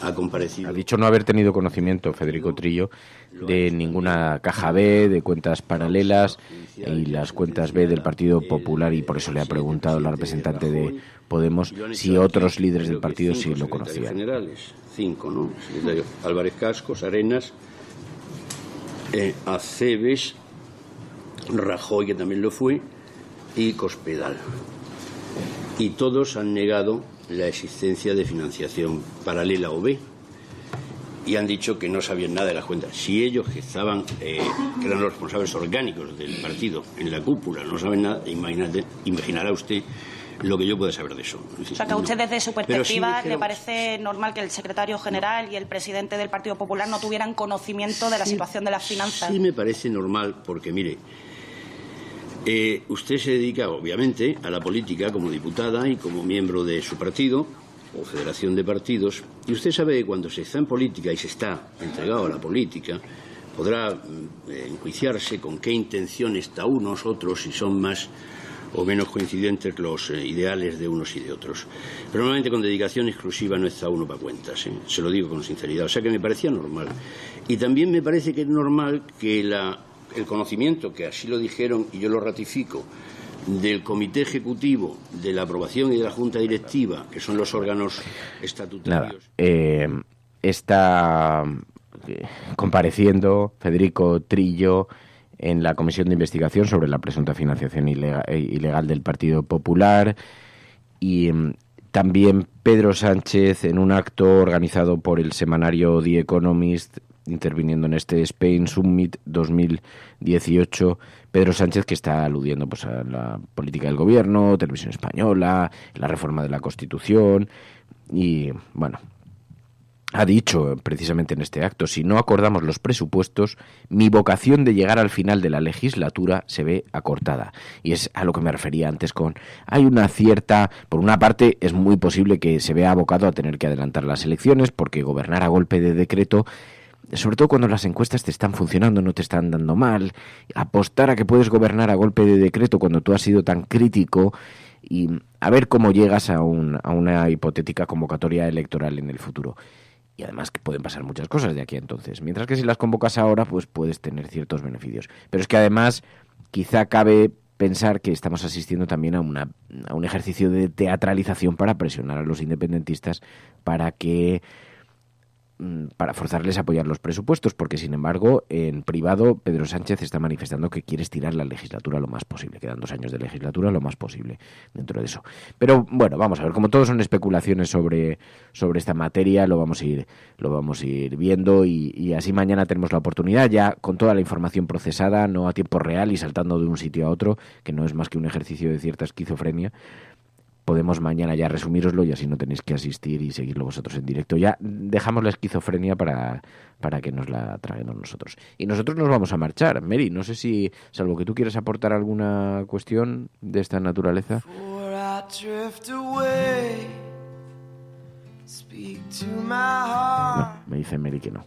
ha comparecido. Ha dicho no haber tenido conocimiento, Federico Trillo, de ninguna caja B, de cuentas paralelas y las cuentas B del Partido Popular, y por eso le ha preguntado la representante de Podemos si otros líderes del partido sí lo conocían. Generales, 5, ¿no? Secretario Álvarez Cascos, Arenas, Acebes, Rajoy, que también lo fue, y Cospedal. Y todos han negado la existencia de financiación paralela o B, y han dicho que no sabían nada de las cuentas. Si ellos que estaban, que eran los responsables orgánicos del partido en la cúpula, no saben nada, imaginará usted lo que yo pueda saber de eso. O sea, que a usted desde su perspectiva le parece normal que el secretario general y el presidente del Partido Popular no tuvieran conocimiento de la situación de las finanzas. Sí me parece normal porque, mire, usted se dedica, obviamente, a la política como diputada y como miembro de su partido o federación de partidos, y usted sabe que cuando se está en política y se está entregado a la política, podrá enjuiciarse con qué intención está unos, otros, si son más o menos coincidentes los ideales de unos y de otros. Pero normalmente con dedicación exclusiva no está uno para cuentas, se lo digo con sinceridad. O sea que me parecía normal. Y también me parece que es normal que el conocimiento, que así lo dijeron y yo lo ratifico, del Comité Ejecutivo, de la aprobación y de la Junta Directiva, que son los órganos estatutarios. Está compareciendo Federico Trillo en la Comisión de Investigación sobre la presunta financiación ilegal del Partido Popular, y también Pedro Sánchez en un acto organizado por el semanario The Economist, interviniendo en este Spain Summit 2018, Pedro Sánchez, que está aludiendo pues a la política del gobierno, Televisión Española, la reforma de la Constitución, y bueno, ha dicho precisamente en este acto: si no acordamos los presupuestos, mi vocación de llegar al final de la legislatura se ve acortada. Y es a lo que me refería antes con, hay una cierta, por una parte es muy posible que se vea abocado a tener que adelantar las elecciones, porque gobernar a golpe de decreto, sobre todo cuando las encuestas te están funcionando, no te están dando mal, apostar a que puedes gobernar a golpe de decreto cuando tú has sido tan crítico, y a ver cómo llegas a una hipotética convocatoria electoral en el futuro. Y además que pueden pasar muchas cosas de aquí a entonces. Mientras que si las convocas ahora, pues puedes tener ciertos beneficios. Pero es que además quizá cabe pensar que estamos asistiendo también a un ejercicio de teatralización para presionar a los independentistas para forzarles a apoyar los presupuestos, porque sin embargo en privado Pedro Sánchez está manifestando que quiere estirar la legislatura lo más posible, quedan 2 años de legislatura, lo más posible dentro de eso. Pero bueno, vamos a ver, como todo son especulaciones sobre esta materia, lo vamos a ir viendo y así mañana tenemos la oportunidad ya con toda la información procesada, no a tiempo real y saltando de un sitio a otro, que no es más que un ejercicio de cierta esquizofrenia. Podemos mañana ya resumíroslo y así no tenéis que asistir y seguirlo vosotros en directo. Ya dejamos la esquizofrenia para que nos la traguemos nosotros. Y nosotros nos vamos a marchar. Mary, no sé si, salvo que tú quieras aportar alguna cuestión de esta naturaleza. No, me dice Mary que nos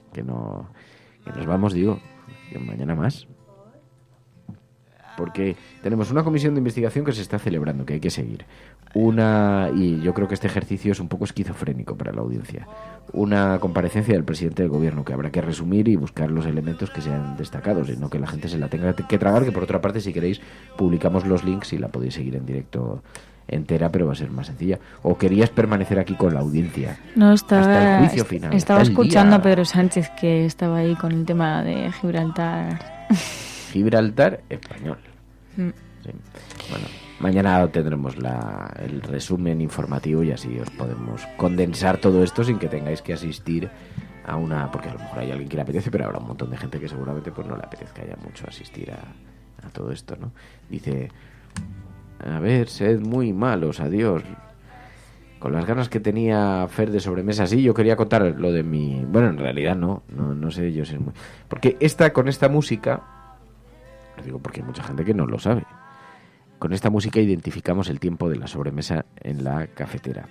vamos, digo, que mañana más. Porque tenemos una comisión de investigación que se está celebrando, que hay que seguir. Y yo creo que este ejercicio es un poco esquizofrénico para la audiencia. Una comparecencia del presidente del gobierno que habrá que resumir y buscar los elementos que sean destacados y no que la gente se la tenga que tragar, que por otra parte, si queréis, publicamos los links y la podéis seguir en directo entera, pero va a ser más sencilla. ¿O querías permanecer aquí con la audiencia? No, hasta el juicio final. Estaba escuchando a Pedro Sánchez, que estaba ahí con el tema de Gibraltar. Gibraltar español. Sí. Bueno, mañana tendremos el resumen informativo y así os podemos condensar todo esto sin que tengáis que asistir a porque a lo mejor hay alguien que le apetece, pero habrá un montón de gente que seguramente pues no le apetezca ya mucho asistir a todo esto, ¿no? Dice, a ver, sed muy malos, adiós. Con las ganas que tenía Fer de sobremesa, sí, yo quería contar lo de mi... Bueno, en realidad no sé, yo sé muy... Porque con esta música... Digo porque hay mucha gente que no lo sabe. Con esta música identificamos el tiempo de la sobremesa en la cafetera.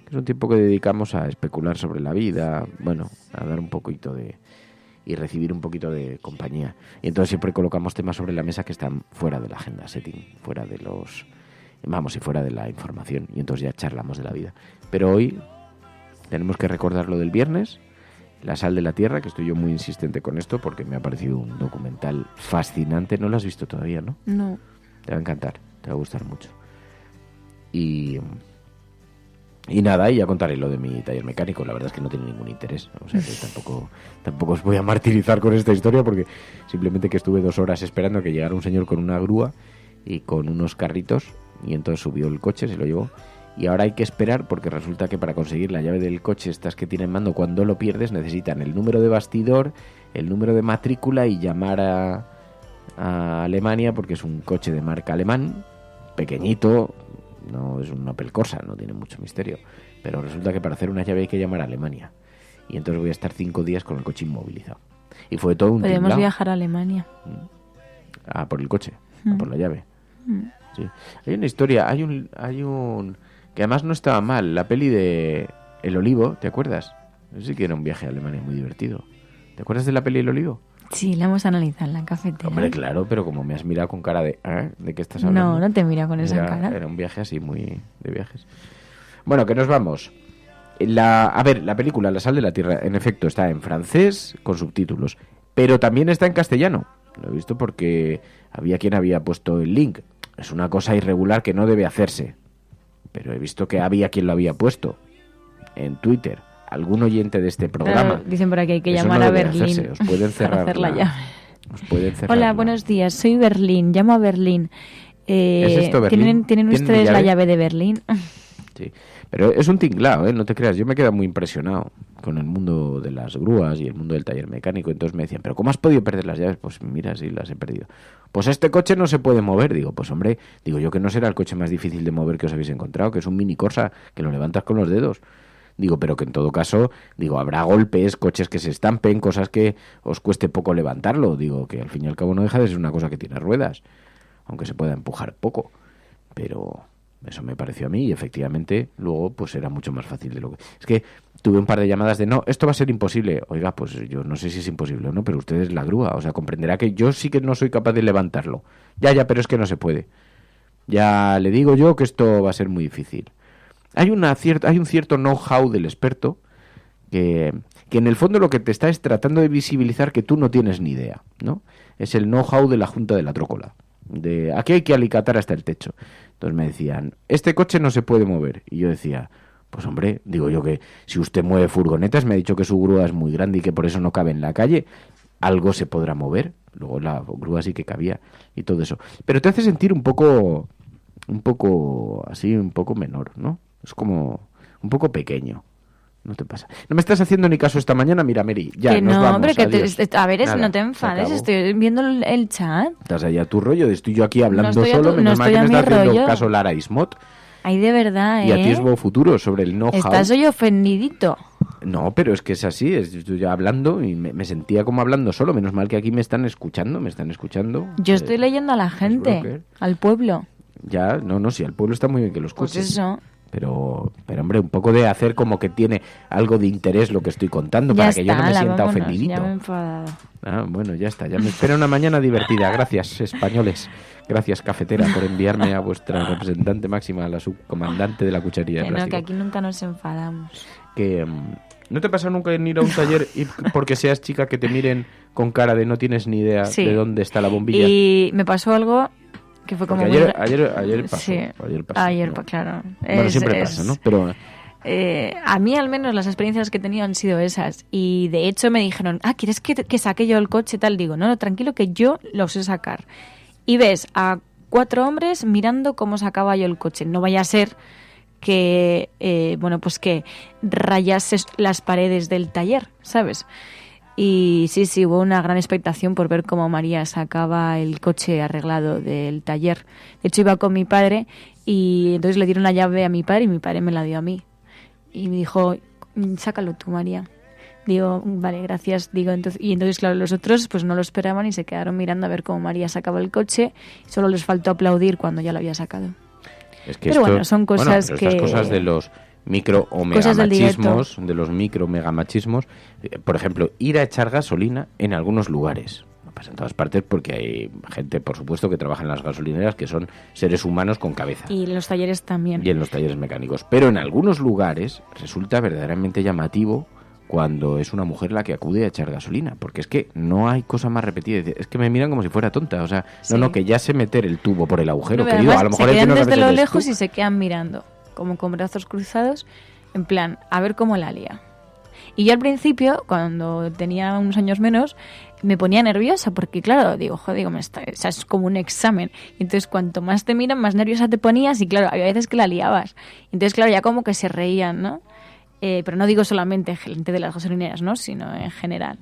Es un tiempo que dedicamos a especular sobre la vida, bueno, a dar un poquito y recibir un poquito de compañía. Y entonces siempre colocamos temas sobre la mesa que están fuera de la agenda setting, fuera de fuera de la información. Y entonces ya charlamos de la vida. Pero hoy tenemos que recordar lo del viernes, La sal de la tierra, que estoy yo muy insistente con esto porque me ha parecido un documental fascinante. No lo has visto todavía, ¿no? No. Te va a encantar, te va a gustar mucho. Y nada, y ya contaré lo de mi taller mecánico. La verdad es que no tiene ningún interés. O sea que tampoco os voy a martirizar con esta historia porque simplemente que estuve 2 horas esperando a que llegara un señor con una grúa y con unos carritos y entonces subió el coche, se lo llevó. Y ahora hay que esperar porque resulta que para conseguir la llave del coche, estas que tienen mando, cuando lo pierdes necesitan el número de bastidor, el número de matrícula y llamar a Alemania porque es un coche de marca alemán, pequeñito, no es un Opel Corsa, no tiene mucho misterio, pero resulta que para hacer una llave hay que llamar a Alemania. Y entonces voy a estar 5 días con el coche inmovilizado. Y fue todo un Podemos tinglao. viajar a Alemania. Por el coche, por la llave. Sí. Hay una historia, hay un que además no estaba mal, la peli de El Olivo, ¿te acuerdas? Eso sí que era un viaje a Alemania muy divertido. ¿Te acuerdas de la peli El Olivo? Sí, la hemos analizado en la cafetera. Hombre, claro, pero como me has mirado con cara de ¿de qué estás hablando? No te mira con esa cara. Era un viaje así muy de viajes. Bueno, que nos vamos. La película La sal de la tierra, en efecto, está en francés con subtítulos, pero también está en castellano. Lo he visto porque había quien había puesto el link. Es una cosa irregular que no debe hacerse, pero he visto que había quien lo había puesto en Twitter. Algún oyente de este programa. Dicen por aquí hay que llamar a Berlín. Os pueden cerrar hacer la llave. Hola, buenos días. Soy Berlín. Llamo a Berlín. ¿Es esto Berlín? ¿Tienen ustedes la llave de Berlín? Sí, pero es un tinglao, no te creas. Yo me he quedado muy impresionado con el mundo de las grúas y el mundo del taller mecánico. Entonces me decían, ¿pero cómo has podido perder las llaves? Pues mira, sí, las he perdido. Pues este coche no se puede mover. Digo, pues hombre, yo que no será el coche más difícil de mover que os habéis encontrado, que es un Mini Corsa, que lo levantas con los dedos. Digo, pero que en todo caso, habrá golpes, coches que se estampen, cosas que os cueste poco levantarlo. Digo, que al fin y al cabo no deja de ser una cosa que tiene ruedas, aunque se pueda empujar poco. Pero eso me pareció a mí y efectivamente luego pues era mucho más fácil de lo que... Es que tuve un par de llamadas de no, esto va a ser imposible. Oiga, pues yo no sé si es imposible o no, pero usted es la grúa, o sea, comprenderá que yo sí que no soy capaz de levantarlo. Ya, pero es que no se puede. Ya le digo yo que esto va a ser muy difícil. Hay un cierto know-how del experto que que en el fondo lo que te está es tratando de visibilizar que tú no tienes ni idea, ¿no? Es el know-how de la Junta de la Trócola. De aquí hay que alicatar hasta el techo. Entonces me decían, este coche no se puede mover. Y yo decía, pues hombre, digo yo que si usted mueve furgonetas, me ha dicho que su grúa es muy grande y que por eso no cabe en la calle, algo se podrá mover. Luego la grúa sí que cabía y todo eso. Pero te hace sentir un poco así, un poco menor, ¿no? Es como un poco pequeño. ¿No te pasa? No me estás haciendo ni caso esta mañana, mira, Mary, ya que nos no, vamos, hombre, que a ver, Nada, no te enfades, estoy viendo el chat. Estás allá a tu rollo, estoy yo aquí hablando No estoy solo, no menos mal estoy que a me mi está haciendo rollo. caso Lara Ismot. Ay, de verdad, Y atisbo futuro sobre el know-how. Estás hoy ofendidito. No, pero es que es así, estoy ya hablando y me sentía como hablando solo, menos mal que aquí me están escuchando. Yo estoy leyendo a la gente, al pueblo. Ya, no, sí, al pueblo está muy bien que lo escuches. Pues eso. Pero hombre, un poco de hacer como que tiene algo de interés lo que estoy contando, Ya para está, que yo no me sienta vámonos, ofendidito. Ya me he enfadado. Bueno, ya está, ya me espera una mañana divertida. Gracias, españoles. Gracias, cafetera, por enviarme a vuestra representante máxima, a la subcomandante de la cuchería de Que no, plástico. que aquí nunca nos enfadamos. Que ¿no te pasa nunca en ir a un taller y porque seas chica que te miren con cara de no tienes ni idea Sí. de dónde está la bombilla? Y me pasó algo que fue como Porque muy... ayer pasó. Sí, Ayer pasó, ¿no? claro. Bueno, siempre pasa, ¿no? Pero a mí al menos las experiencias que he tenido han sido esas. Y de hecho me dijeron, ¿quieres que saque yo el coche? Tal, digo, no, tranquilo que yo lo sé sacar. Y ves a 4 hombres mirando cómo sacaba yo el coche. No vaya a ser que, pues que rayase las paredes del taller, ¿sabes? Y sí, hubo una gran expectación por ver cómo María sacaba el coche arreglado del taller. De hecho, iba con mi padre y entonces le dieron la llave a mi padre y mi padre me la dio a mí. Y me dijo, sácalo tú, María. Digo, vale, gracias. Digo, entonces, claro, los otros pues no lo esperaban y se quedaron mirando a ver cómo María sacaba el coche. Solo les faltó aplaudir cuando ya lo había sacado. es que Pero bueno, son cosas pero que... estas cosas de los micro o Cosas del megamachismos, de los micro megamachismos, por ejemplo, ir a echar gasolina en algunos lugares. No pasa en todas partes porque hay gente, por supuesto, que trabaja en las gasolineras que son seres humanos con cabeza. Y en los talleres también. Y en los talleres mecánicos. Pero en algunos lugares resulta verdaderamente llamativo cuando es una mujer la que acude a echar gasolina, porque es que no hay cosa más repetida. Es que me miran como si fuera tonta, o sea, Sí. no, que ya sé meter el tubo por el agujero, No, querido, además, a lo mejor se el que quedan no desde sabes lo eres lejos tú. y se quedan mirando, como con brazos cruzados, en plan, a ver cómo la lía. Y yo al principio, cuando tenía unos años menos, me ponía nerviosa, porque claro, digo, o sea, es como un examen. Y entonces, cuanto más te miran, más nerviosa te ponías y claro, había veces que la liabas. Entonces, claro, ya como que se reían, ¿no? Pero no digo solamente gente de las gasolineras, ¿no? Sino en general.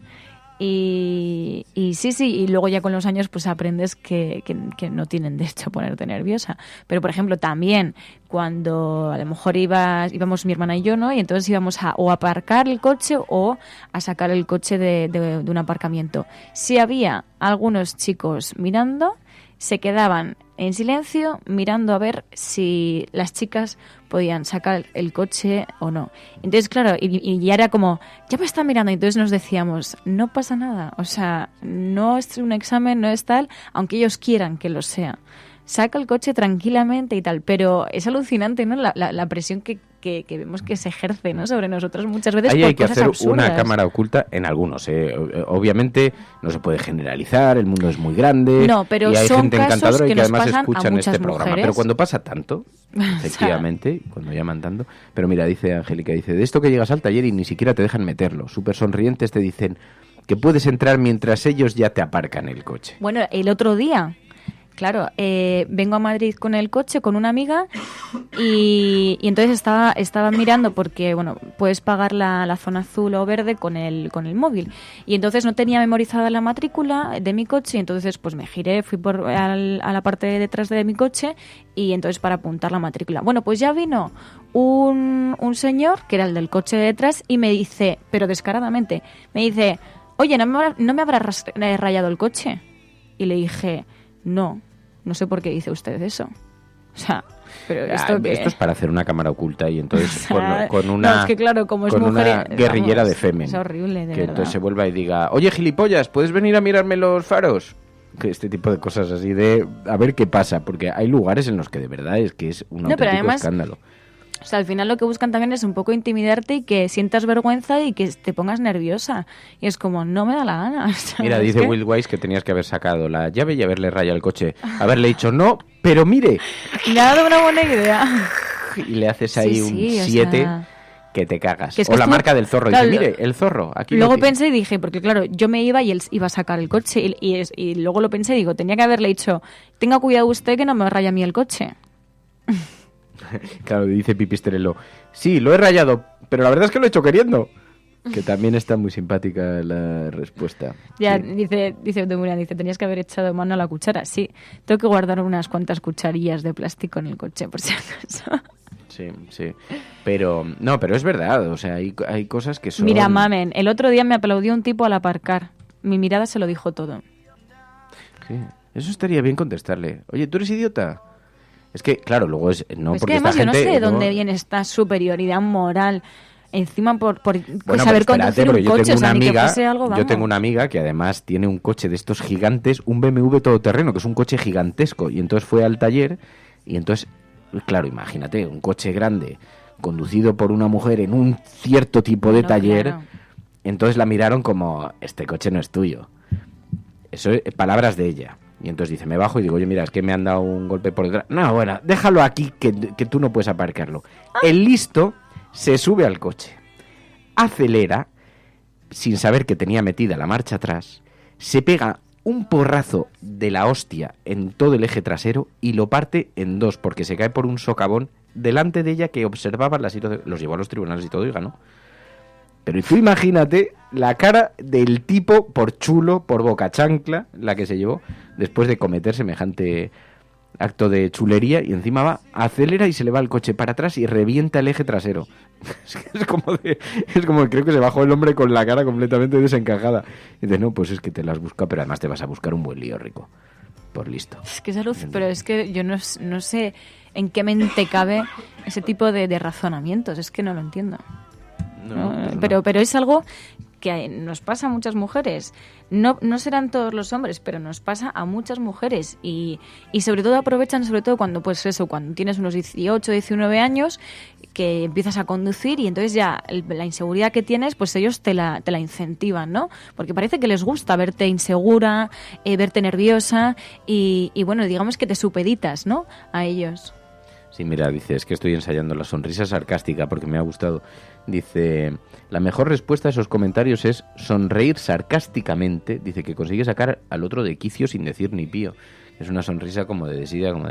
Y sí, y luego ya con los años pues aprendes que no tienen derecho a ponerte nerviosa. Pero, por ejemplo, también cuando a lo mejor íbamos mi hermana y yo, ¿no? Y entonces íbamos o a aparcar el coche o a sacar el coche de un aparcamiento. Si había algunos chicos mirando, se quedaban en silencio mirando a ver si las chicas podían sacar el coche o no. Entonces, claro, y ya era como, ya me están mirando. Y entonces nos decíamos, no pasa nada. O sea, no es un examen, no es tal, aunque ellos quieran que lo sea. Saca el coche tranquilamente y tal. Pero es alucinante, ¿no? La presión que vemos que se ejerce, ¿no? Sobre nosotros muchas veces. Ahí por hay que cosas hacer absurdas. una cámara oculta en algunos. Obviamente no se puede generalizar, el mundo es muy grande. No, pero y hay son gente casos encantadora y que que nos además pasan a escuchan muchas este programa. mujeres. Pero cuando pasa tanto, efectivamente, cuando llaman tanto. Pero mira, dice Angélica, de esto que llegas al taller y ni siquiera te dejan meterlo. Súper sonrientes te dicen que puedes entrar mientras ellos ya te aparcan el coche. Bueno, el otro día, claro, vengo a Madrid con el coche, con una amiga, y entonces estaba mirando porque, bueno, puedes pagar la zona azul o verde con el móvil. Y entonces no tenía memorizada la matrícula de mi coche, y entonces pues me giré, fui a la parte de detrás de mi coche, y entonces para apuntar la matrícula. Bueno, pues ya vino un señor, que era el del coche de detrás, y me dice, pero descaradamente, me dice, oye, ¿no me habrá rayado el coche? Y le dije, no sé por qué dice usted eso. O sea, pero esto es para hacer una cámara oculta y entonces con No, una, es que claro, como es con mujer, una guerrillera vamos, de femen. es horrible, de que verdad. entonces se vuelva y diga, oye, gilipollas, ¿puedes venir a mirarme los faros? Que este tipo de cosas así de a ver qué pasa, porque hay lugares en los que de verdad es que es un auténtico escándalo. O sea, al final lo que buscan también es un poco intimidarte y que sientas vergüenza y que te pongas nerviosa. Y es como, no me da la gana. O sea, mira, dice Will Wise que tenías que haber sacado la llave y haberle rayado el coche. Haberle dicho, no, pero mire. Le ha dado una buena idea. Y le haces ahí un 7 sea... que te cagas. Que es o la esto... marca del zorro. Claro, dice, mire, el zorro. Aquí luego pensé y dije, porque claro, yo me iba y él iba a sacar el coche. Y luego lo pensé y digo, tenía que haberle dicho, tenga cuidado usted que no me raya a mí el coche. Claro, dice Pipistrello, sí, lo he rayado, pero la verdad es que lo he hecho queriendo. Que también está muy simpática la respuesta. Ya, sí. dice Demurian, tenías que haber echado mano a la cuchara. Sí, tengo que guardar unas cuantas cucharillas de plástico en el coche, por si acaso. Sí. Pero es verdad, o sea, hay cosas que son... Mira, mamen, el otro día me aplaudió un tipo al aparcar. Mi mirada se lo dijo todo. Sí, eso estaría bien contestarle. Oye, ¿tú eres idiota? Es que, claro, luego es... No, pues porque que además esta yo gente, no sé de dónde viene esta superioridad moral... Encima por bueno, saber conducir un coche, o sea, ni que fuese algo, vamos. Yo tengo una amiga que además tiene un coche de estos gigantes, un BMW todoterreno, que es un coche gigantesco, y entonces fue al taller, y entonces, claro, imagínate, un coche grande, conducido por una mujer en un cierto tipo de taller, claro. Entonces la miraron como, este coche no es tuyo. Eso es palabras de ella. Y entonces dice, me bajo y digo, oye, mira, es que me han dado un golpe por detrás. No, bueno, déjalo aquí, que tú no puedes aparcarlo. El listo... se sube al coche, acelera, sin saber que tenía metida la marcha atrás, se pega un porrazo de la hostia en todo el eje trasero y lo parte en dos, porque se cae por un socavón delante de ella que observaba la situación. Los llevó a los tribunales y todo y ganó. Pero tú imagínate la cara del tipo por chulo, por boca chancla, la que se llevó después de cometer semejante... acto de chulería, y encima va, acelera y se le va el coche para atrás y revienta el eje trasero. Es como creo que se bajó el hombre con la cara completamente desencajada. Y dice, no, pues es que te las busca, pero además te vas a buscar un buen lío, Rico. Por listo. Es que esa luz, pero es que yo no sé en qué mente cabe ese tipo de razonamientos, es que no lo entiendo. Pero es algo que nos pasa a muchas mujeres. No serán todos los hombres, pero nos pasa a muchas mujeres y sobre todo aprovechan, sobre todo cuando cuando tienes unos 18, 19 años, que empiezas a conducir y entonces ya la inseguridad que tienes, pues ellos te la incentivan, ¿no? Porque parece que les gusta verte insegura, verte nerviosa y bueno, digamos que te supeditas, ¿no? A ellos. Sí, mira, dice, es que estoy ensayando la sonrisa sarcástica porque me ha gustado. Dice, la mejor respuesta a esos comentarios es sonreír sarcásticamente. Dice que consigue sacar al otro de quicio sin decir ni pío. Es una sonrisa como de desidia, como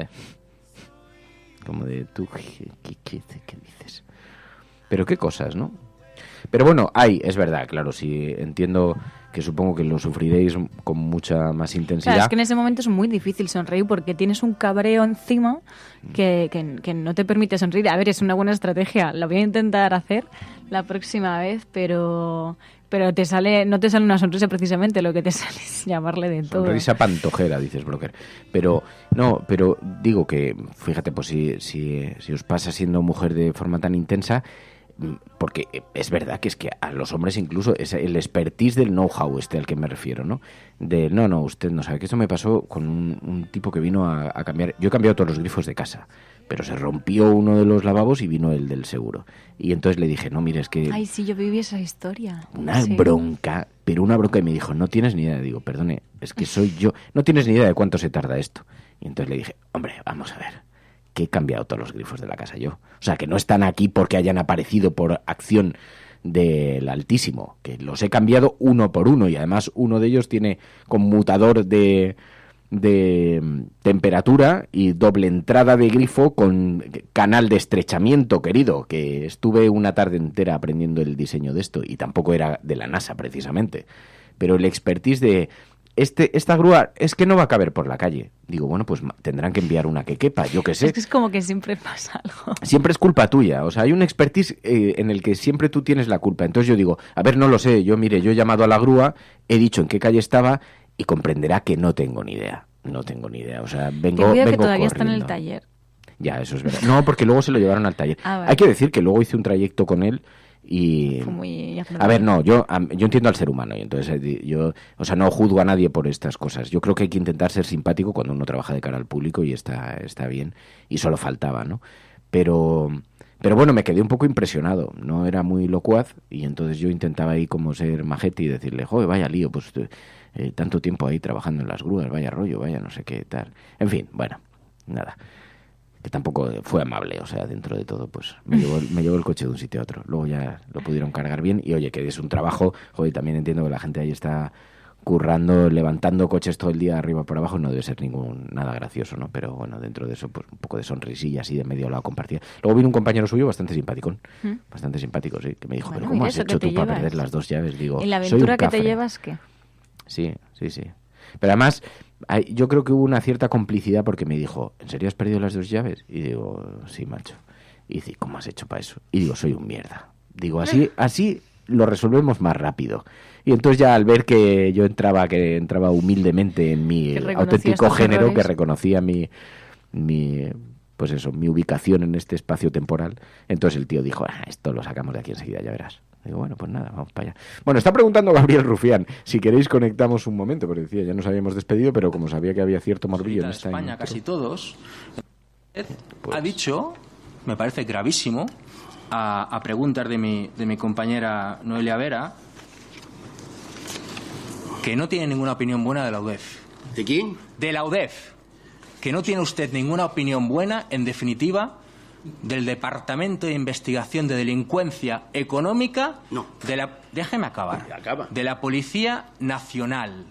de tú, ¿qué dices? Pero qué cosas, ¿no? Pero bueno, es verdad, claro, sí, entiendo que supongo que lo sufriréis con mucha más intensidad. Claro, es que en ese momento es muy difícil sonreír porque tienes un cabreo encima que no te permite sonreír. A ver, es una buena estrategia, la voy a intentar hacer la próxima vez, pero no te sale una sonrisa precisamente, lo que te sale es llamarle de todo. Sonrisa pantojera, dices, Broker. Pero digo que, fíjate, pues si os pasa siendo mujer de forma tan intensa, porque es verdad que es que a los hombres incluso es el expertise del know-how al que me refiero, ¿no? No, usted no sabe, que esto me pasó con un tipo que vino a cambiar. Yo he cambiado todos los grifos de casa, pero se rompió uno de los lavabos y vino el del seguro. Y entonces le dije, no, mire, es que... Ay, sí, yo viví esa historia. Una bronca, y me dijo, no tienes ni idea. Digo, perdone, es que soy yo. No tienes ni idea de cuánto se tarda esto. Y entonces le dije, hombre, vamos a ver, que he cambiado todos los grifos de la casa yo. O sea, que no están aquí porque hayan aparecido por acción del Altísimo, que los he cambiado uno por uno y además uno de ellos tiene conmutador de temperatura y doble entrada de grifo con canal de estrechamiento, querido, que estuve una tarde entera aprendiendo el diseño de esto y tampoco era de la NASA precisamente, pero el expertise de esta grúa es que no va a caber por la calle. Digo, bueno, pues tendrán que enviar una que quepa, yo qué sé. Es que es como que siempre pasa algo. Siempre es culpa tuya, o sea, hay un expertise en el que siempre tú tienes la culpa. Entonces yo digo, a ver, no lo sé, yo he llamado a la grúa, he dicho en qué calle estaba y comprenderá que no tengo ni idea. O sea, vengo que todavía corriendo. Está en el taller. Ya, eso es verdad. No, porque luego se lo llevaron al taller. Vale. Hay que decir que luego hice un trayecto con él y... A ver, no, yo entiendo al ser humano y entonces no juzgo a nadie por estas cosas. Yo creo que hay que intentar ser simpático cuando uno trabaja de cara al público y está bien y solo faltaba, ¿no? Pero Pero bueno, me quedé un poco impresionado, no era muy locuaz, y entonces yo intentaba ahí como ser majete y decirle, joder, vaya lío, pues tanto tiempo ahí trabajando en las grúas, vaya rollo, vaya no sé qué tal. En fin, bueno, nada, que tampoco fue amable, o sea, dentro de todo, pues me llevó el coche de un sitio a otro. Luego ya lo pudieron cargar bien y oye, que es un trabajo, joder, también entiendo que la gente ahí está currando, levantando coches todo el día arriba por abajo, no debe ser nada gracioso, ¿no? Pero bueno, dentro de eso, pues un poco de sonrisilla así de medio lado compartida. Luego vino un compañero suyo bastante simpático, sí, que me dijo, pero ¿cómo has hecho tú para perder las 2 llaves? Digo, ¿en la aventura que te llevas qué? Sí. Pero además, yo creo que hubo una cierta complicidad porque me dijo, ¿en serio has perdido las 2 llaves? Y digo, sí, macho. Y dice, ¿cómo has hecho para eso? Y digo, soy un mierda. Digo, así lo resolvemos más rápido. Y entonces ya al ver que yo entraba humildemente en mi auténtico género, errores, que reconocía mi ubicación en este espacio temporal, entonces el tío dijo, esto lo sacamos de aquí enseguida, ya verás. Digo, bueno, pues nada, vamos para allá. Bueno, está preguntando Gabriel Rufián, si queréis conectamos un momento, porque decía, ya nos habíamos despedido, pero como sabía que había cierto morbillo en esta España, casi todos, ha dicho, me parece gravísimo, a preguntas de mi compañera Noelia Vera, que no tiene ninguna opinión buena de la UDEF. ¿De quién? De la UDEF. Que no tiene usted ninguna opinión buena, en definitiva, del Departamento de Investigación de Delincuencia Económica. No. Déjeme acabar. Acaba. De la Policía Nacional.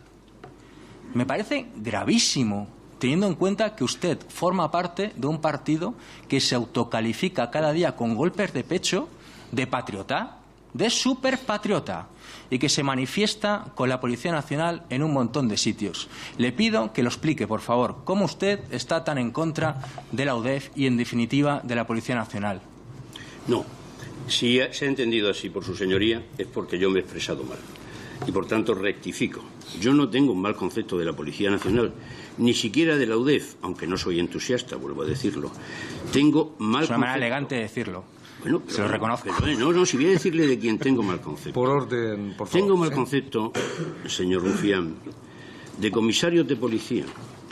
Me parece gravísimo, teniendo en cuenta que usted forma parte de un partido que se autocalifica cada día con golpes de pecho de patriota, de superpatriota, y que se manifiesta con la Policía Nacional en un montón de sitios. Le pido que lo explique, por favor, cómo usted está tan en contra de la UDEF y, en definitiva, de la Policía Nacional. No, si se ha entendido así por su señoría es porque yo me he expresado mal y, por tanto, rectifico. Yo no tengo un mal concepto de la Policía Nacional, ni siquiera de la UDEF, aunque no soy entusiasta, vuelvo a decirlo. Tengo mal concepto. Es una manera elegante de decirlo. Bueno, se lo reconozco. No, si voy a decirle de quién tengo mal concepto. Por orden, por favor. Tengo mal concepto, señor Rufián, de comisarios de policía.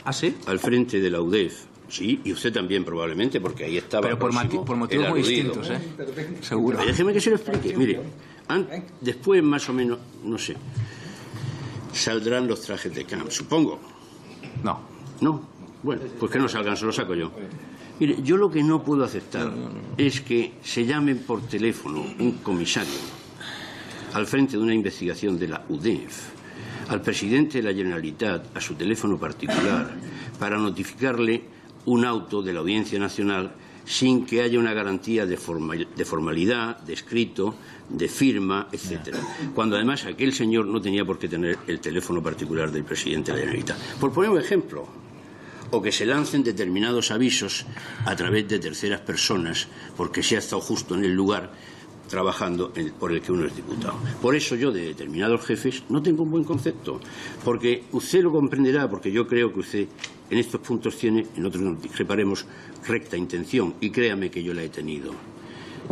¿Ah, sí? Al frente de la UDEF. Sí, y usted también probablemente, porque ahí estaba. Pero por motivos muy distintos, ¿eh? Seguro. Déjeme que se lo explique. Mire, después más o menos, no sé, saldrán los trajes de camp, supongo. No. No. Bueno, pues que no salgan, se los saco yo. Mire, yo lo que no puedo aceptar es que se llame por teléfono un comisario al frente de una investigación de la UDEF al presidente de la Generalitat a su teléfono particular para notificarle un auto de la Audiencia Nacional sin que haya una garantía de formalidad, de escrito, de firma, etcétera. Cuando además aquel señor no tenía por qué tener el teléfono particular del presidente de la Generalitat. Por poner un ejemplo. O que se lancen determinados avisos a través de terceras personas porque se ha estado justo en el lugar trabajando por el que uno es diputado. Por eso yo de determinados jefes no tengo un buen concepto, porque usted lo comprenderá, porque yo creo que usted en estos puntos tiene, en otros nos discreparemos, recta intención, y créame que yo la he tenido.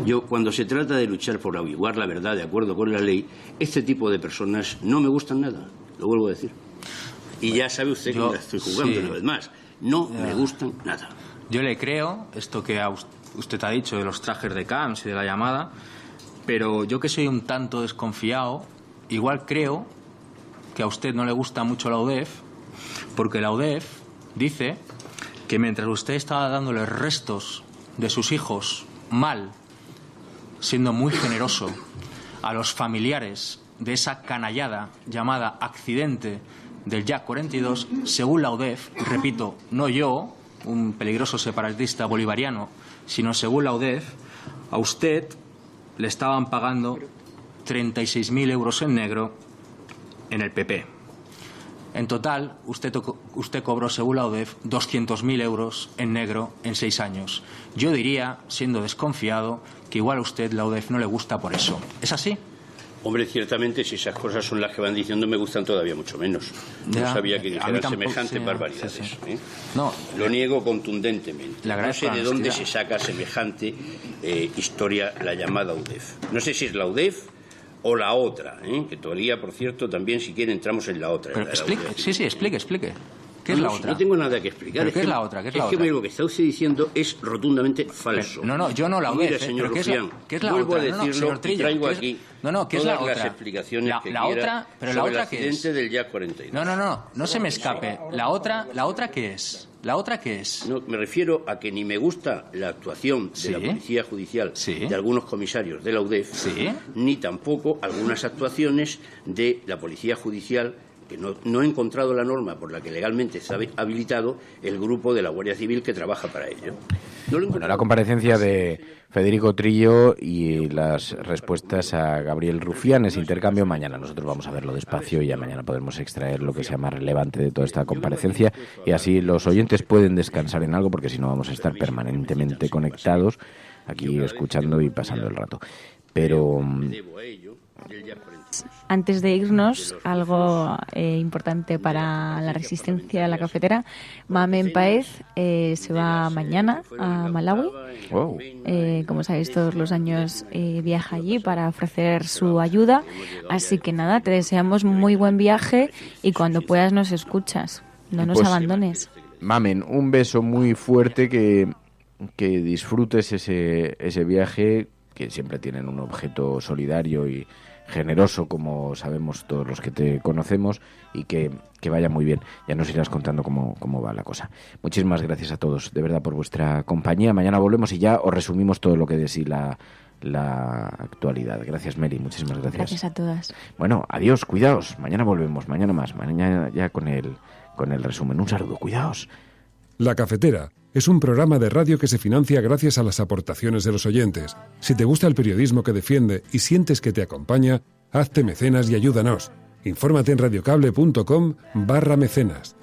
Yo, cuando se trata de luchar por averiguar la verdad de acuerdo con la ley, este tipo de personas no me gustan nada, lo vuelvo a decir. Y ya sabe usted que la estoy jugando una vez más. No me gustan nada. Yo le creo esto que usted ha dicho de los trajes de camps y de la llamada, pero yo que soy un tanto desconfiado, igual creo que a usted no le gusta mucho la UDEF, porque la UDEF dice que mientras usted estaba dándole restos de sus hijos mal, siendo muy generoso a los familiares de esa canallada llamada accidente del Jack 42, según la UDEF, repito, no yo, un peligroso separatista bolivariano, sino según la UDEF, a usted le estaban pagando 36.000 euros en negro en el PP. En total, usted cobró, según la UDEF, 200.000 euros en negro en 6 años. Yo diría, siendo desconfiado, que igual a usted la UDEF no le gusta por eso. ¿Es así? Hombre, ciertamente, si esas cosas son las que van diciendo, me gustan todavía mucho menos. No sabía que dijeran semejantes barbaridades. Sí. No, lo niego contundentemente. No sé de dónde se saca semejante historia la llamada UDEF. No sé si es la UDEF o la otra, que todavía, por cierto, también si quiere entramos en la otra. Pero explique, explique. ¿Qué es la otra? No tengo nada que explicar. ¿Pero qué es la otra? ¿Qué es la otra? Lo que está usted diciendo es rotundamente falso. No, yo no la veo. Mire, señor Rufián, ¿qué es la vuelvo otra? a decirlo y traigo aquí ¿qué es la otra? las explicaciones que la quiera otra, pero sobre la otra el accidente del Yak 42. No se me escape. ¿La otra qué es? ¿La otra qué es? No, me refiero a que ni me gusta la actuación de la Policía Judicial, de algunos comisarios de la UDEF, ni tampoco algunas actuaciones de la Policía Judicial, que no he encontrado la norma por la que legalmente está habilitado el grupo de la Guardia Civil que trabaja para ello. Bueno, la comparecencia de Federico Trillo y las respuestas a Gabriel Rufián, ese intercambio, mañana nosotros vamos a verlo despacio y ya mañana podremos extraer lo que sea más relevante de toda esta comparecencia y así los oyentes pueden descansar en algo, porque si no vamos a estar permanentemente conectados aquí escuchando y pasando el rato. Pero antes de irnos, algo importante para la resistencia de la cafetera. Mamen Páez se va mañana a Malawi. Wow. Como sabéis, todos los años viaja allí para ofrecer su ayuda. Así que nada, te deseamos muy buen viaje y cuando puedas nos escuchas. No nos abandones. Mamen, un beso muy fuerte, que disfrutes ese viaje, que siempre tienen un objeto solidario y generoso, como sabemos todos los que te conocemos, y que vaya muy bien. Ya nos irás contando cómo va la cosa. Muchísimas gracias a todos, de verdad, por vuestra compañía. Mañana volvemos y ya os resumimos todo lo que de sí la actualidad. Gracias, Mary, muchísimas gracias. Gracias a todas. Bueno, adiós, cuidaos. Mañana volvemos, mañana más. Mañana ya con el resumen. Un saludo, cuidaos. La Cafetera es un programa de radio que se financia gracias a las aportaciones de los oyentes. Si te gusta el periodismo que defiende y sientes que te acompaña, hazte mecenas y ayúdanos. Infórmate en radiocable.com/mecenas.